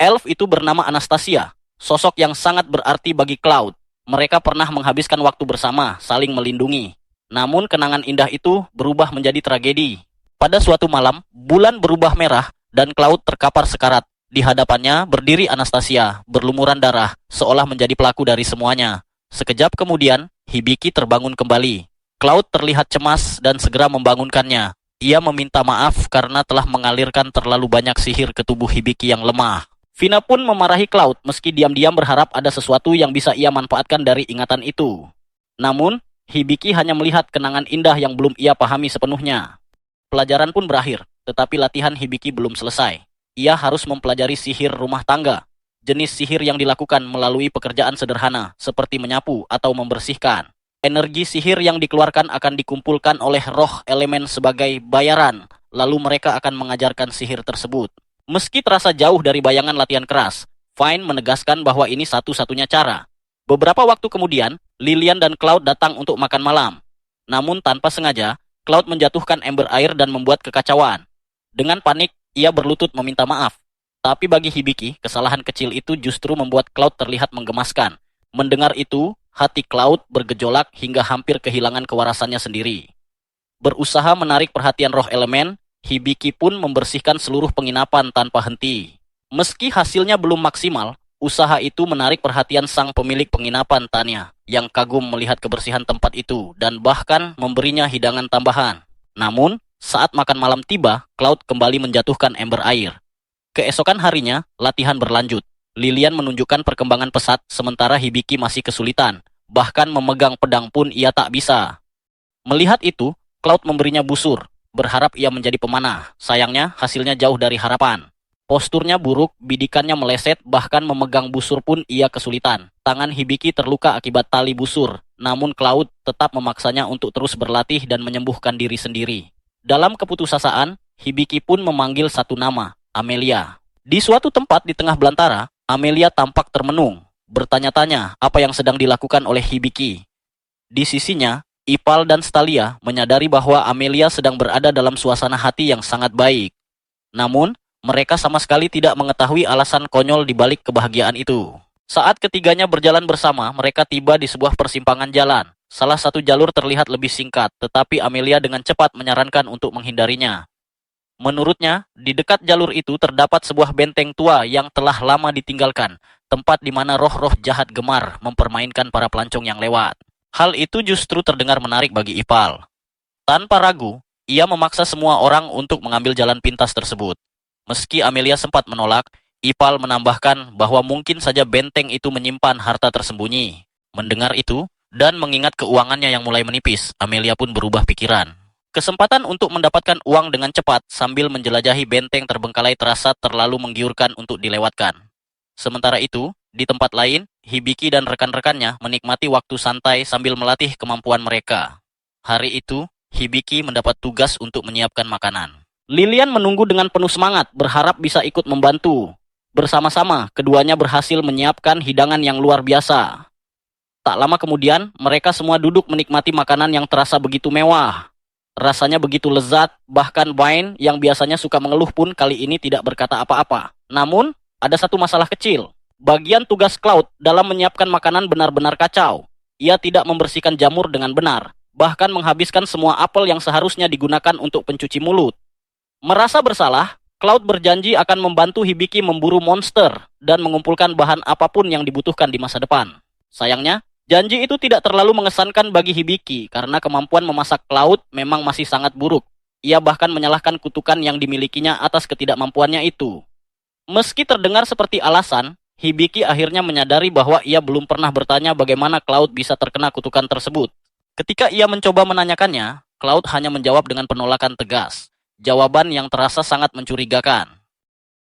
[SPEAKER 1] Elf itu bernama Anastasia, sosok yang sangat berarti bagi Cloud. Mereka pernah menghabiskan waktu bersama, saling melindungi. Namun kenangan indah itu berubah menjadi tragedi. Pada suatu malam, bulan berubah merah dan Cloud terkapar sekarat. Di hadapannya berdiri Anastasia, berlumuran darah, seolah menjadi pelaku dari semuanya. Sekejap kemudian, Hibiki terbangun kembali. Cloud terlihat cemas dan segera membangunkannya. Ia meminta maaf karena telah mengalirkan terlalu banyak sihir ke tubuh Hibiki yang lemah. Vina pun memarahi Cloud meski diam-diam berharap ada sesuatu yang bisa ia manfaatkan dari ingatan itu. Namun, Hibiki hanya melihat kenangan indah yang belum ia pahami sepenuhnya. Pelajaran pun berakhir, tetapi latihan Hibiki belum selesai. Ia harus mempelajari sihir rumah tangga. Jenis sihir yang dilakukan melalui pekerjaan sederhana, seperti menyapu atau membersihkan. Energi sihir yang dikeluarkan akan dikumpulkan oleh roh elemen sebagai bayaran, lalu mereka akan mengajarkan sihir tersebut. Meski terasa jauh dari bayangan latihan keras, Vine menegaskan bahwa ini satu-satunya cara. Beberapa waktu kemudian, Lilian dan Cloud datang untuk makan malam. Namun tanpa sengaja, Cloud menjatuhkan ember air dan membuat kekacauan. Dengan panik, ia berlutut meminta maaf. Tapi bagi Hibiki, kesalahan kecil itu justru membuat Cloud terlihat menggemaskan. Mendengar itu, hati Cloud bergejolak hingga hampir kehilangan kewarasannya sendiri. Berusaha menarik perhatian roh elemen, Hibiki pun membersihkan seluruh penginapan tanpa henti. Meski hasilnya belum maksimal, usaha itu menarik perhatian sang pemilik penginapan, Tanya, yang kagum melihat kebersihan tempat itu dan bahkan memberinya hidangan tambahan. Namun, saat makan malam tiba, Cloud kembali menjatuhkan ember air. Keesokan harinya, latihan berlanjut. Lilian menunjukkan perkembangan pesat, sementara Hibiki masih kesulitan. Bahkan memegang pedang pun ia tak bisa. Melihat itu, Cloud memberinya busur, berharap ia menjadi pemanah. Sayangnya, hasilnya jauh dari harapan. Posturnya buruk, bidikannya meleset, bahkan memegang busur pun ia kesulitan. Tangan Hibiki terluka akibat tali busur, namun Cloud tetap memaksanya untuk terus berlatih dan menyembuhkan diri sendiri. Dalam keputusasaan, Hibiki pun memanggil satu nama, Amelia. Di suatu tempat di tengah belantara, Amelia tampak termenung, bertanya-tanya apa yang sedang dilakukan oleh Hibiki. Di sisinya, Ipal dan Stalia menyadari bahwa Amelia sedang berada dalam suasana hati yang sangat baik. Namun, mereka sama sekali tidak mengetahui alasan konyol di balik kebahagiaan itu. Saat ketiganya berjalan bersama, mereka tiba di sebuah persimpangan jalan. Salah satu jalur terlihat lebih singkat, tetapi Amelia dengan cepat menyarankan untuk menghindarinya. Menurutnya, di dekat jalur itu terdapat sebuah benteng tua yang telah lama ditinggalkan, tempat di mana roh-roh jahat gemar mempermainkan para pelancong yang lewat. Hal itu justru terdengar menarik bagi Ipal. Tanpa ragu, ia memaksa semua orang untuk mengambil jalan pintas tersebut. Meski Amelia sempat menolak, Ipal menambahkan bahwa mungkin saja benteng itu menyimpan harta tersembunyi. Mendengar itu, dan mengingat keuangannya yang mulai menipis, Amelia pun berubah pikiran. Kesempatan untuk mendapatkan uang dengan cepat sambil menjelajahi benteng terbengkalai terasa terlalu menggiurkan untuk dilewatkan. Sementara itu, di tempat lain, Hibiki dan rekan-rekannya menikmati waktu santai sambil melatih kemampuan mereka. Hari itu, Hibiki mendapat tugas untuk menyiapkan makanan. Lilian menunggu dengan penuh semangat, berharap bisa ikut membantu. Bersama-sama, keduanya berhasil menyiapkan hidangan yang luar biasa. Tak lama kemudian, mereka semua duduk menikmati makanan yang terasa begitu mewah. Rasanya begitu lezat, bahkan Vine yang biasanya suka mengeluh pun kali ini tidak berkata apa-apa. Namun, ada satu masalah kecil. Bagian tugas Cloud dalam menyiapkan makanan benar-benar kacau. Ia tidak membersihkan jamur dengan benar, bahkan menghabiskan semua apel yang seharusnya digunakan untuk pencuci mulut. Merasa bersalah, Cloud berjanji akan membantu Hibiki memburu monster dan mengumpulkan bahan apapun yang dibutuhkan di masa depan. Sayangnya, janji itu tidak terlalu mengesankan bagi Hibiki karena kemampuan memasak Cloud memang masih sangat buruk. Ia bahkan menyalahkan kutukan yang dimilikinya atas ketidakmampuannya itu. Meski terdengar seperti alasan, Hibiki akhirnya menyadari bahwa ia belum pernah bertanya bagaimana Cloud bisa terkena kutukan tersebut. Ketika ia mencoba menanyakannya, Cloud hanya menjawab dengan penolakan tegas. Jawaban yang terasa sangat mencurigakan.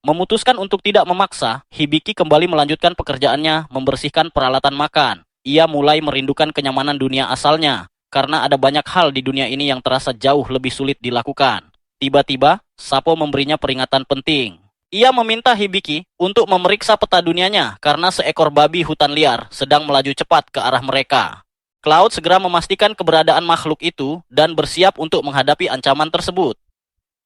[SPEAKER 1] Memutuskan untuk tidak memaksa, Hibiki kembali melanjutkan pekerjaannya membersihkan peralatan makan. Ia mulai merindukan kenyamanan dunia asalnya, karena ada banyak hal di dunia ini yang terasa jauh lebih sulit dilakukan. Tiba-tiba, Sapo memberinya peringatan penting. Ia meminta Hibiki untuk memeriksa peta dunianya, karena seekor babi hutan liar sedang melaju cepat ke arah mereka. Cloud segera memastikan keberadaan makhluk itu dan bersiap untuk menghadapi ancaman tersebut.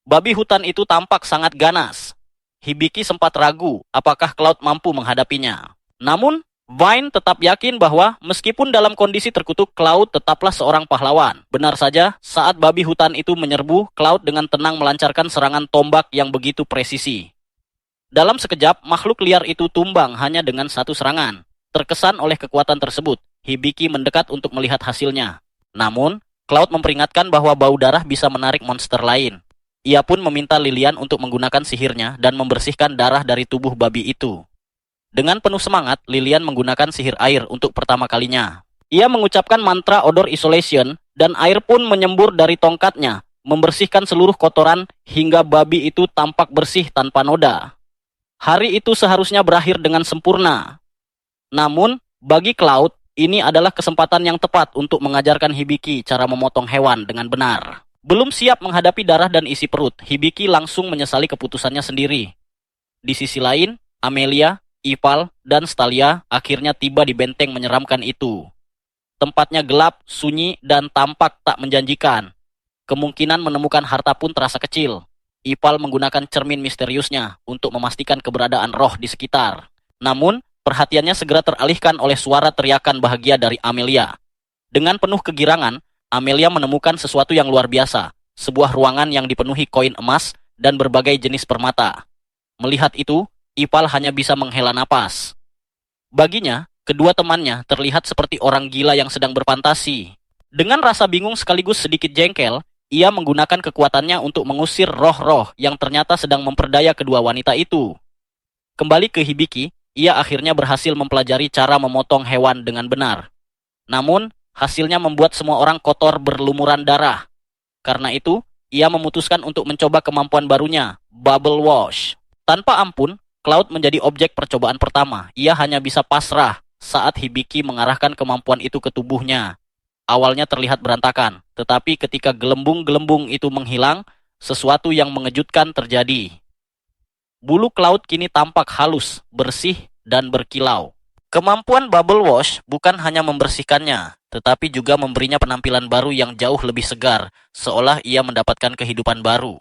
[SPEAKER 1] Babi hutan itu tampak sangat ganas. Hibiki sempat ragu apakah Cloud mampu menghadapinya. Namun, Vine tetap yakin bahwa meskipun dalam kondisi terkutuk, Cloud tetaplah seorang pahlawan. Benar saja, saat babi hutan itu menyerbu, Cloud dengan tenang melancarkan serangan tombak yang begitu presisi. Dalam sekejap, makhluk liar itu tumbang hanya dengan satu serangan. Terkesan oleh kekuatan tersebut, Hibiki mendekat untuk melihat hasilnya. Namun, Cloud memperingatkan bahwa bau darah bisa menarik monster lain. Ia pun meminta Lilian untuk menggunakan sihirnya dan membersihkan darah dari tubuh babi itu. Dengan penuh semangat, Lilian menggunakan sihir air untuk pertama kalinya. Ia mengucapkan mantra odor isolation dan air pun menyembur dari tongkatnya, membersihkan seluruh kotoran hingga babi itu tampak bersih tanpa noda. Hari itu seharusnya berakhir dengan sempurna. Namun, bagi Cloud, ini adalah kesempatan yang tepat untuk mengajarkan Hibiki cara memotong hewan dengan benar. Belum siap menghadapi darah dan isi perut, Hibiki langsung menyesali keputusannya sendiri. Di sisi lain, Amelia, Ipal, dan Stalia akhirnya tiba di benteng menyeramkan itu. Tempatnya gelap, sunyi, dan tampak tak menjanjikan. Kemungkinan menemukan harta pun terasa kecil. Ipal menggunakan cermin misteriusnya untuk memastikan keberadaan roh di sekitar. Namun, perhatiannya segera teralihkan oleh suara teriakan bahagia dari Amelia. Dengan penuh kegirangan, Amelia menemukan sesuatu yang luar biasa, sebuah ruangan yang dipenuhi koin emas dan berbagai jenis permata. Melihat itu, Ipal hanya bisa menghela napas. Baginya, kedua temannya terlihat seperti orang gila yang sedang berfantasi. Dengan rasa bingung sekaligus sedikit jengkel, ia menggunakan kekuatannya untuk mengusir roh-roh yang ternyata sedang memperdaya kedua wanita itu. Kembali ke Hibiki, ia akhirnya berhasil mempelajari cara memotong hewan dengan benar. Namun, hasilnya membuat semua orang kotor berlumuran darah. Karena itu, ia memutuskan untuk mencoba kemampuan barunya, Bubble Wash. Tanpa ampun, Cloud menjadi objek percobaan pertama. Ia hanya bisa pasrah saat Hibiki mengarahkan kemampuan itu ke tubuhnya. Awalnya terlihat berantakan, tetapi ketika gelembung-gelembung itu menghilang, sesuatu yang mengejutkan terjadi. Bulu Cloud kini tampak halus, bersih, dan berkilau. Kemampuan Bubble Wash bukan hanya membersihkannya, tetapi juga memberinya penampilan baru yang jauh lebih segar, seolah ia mendapatkan kehidupan baru.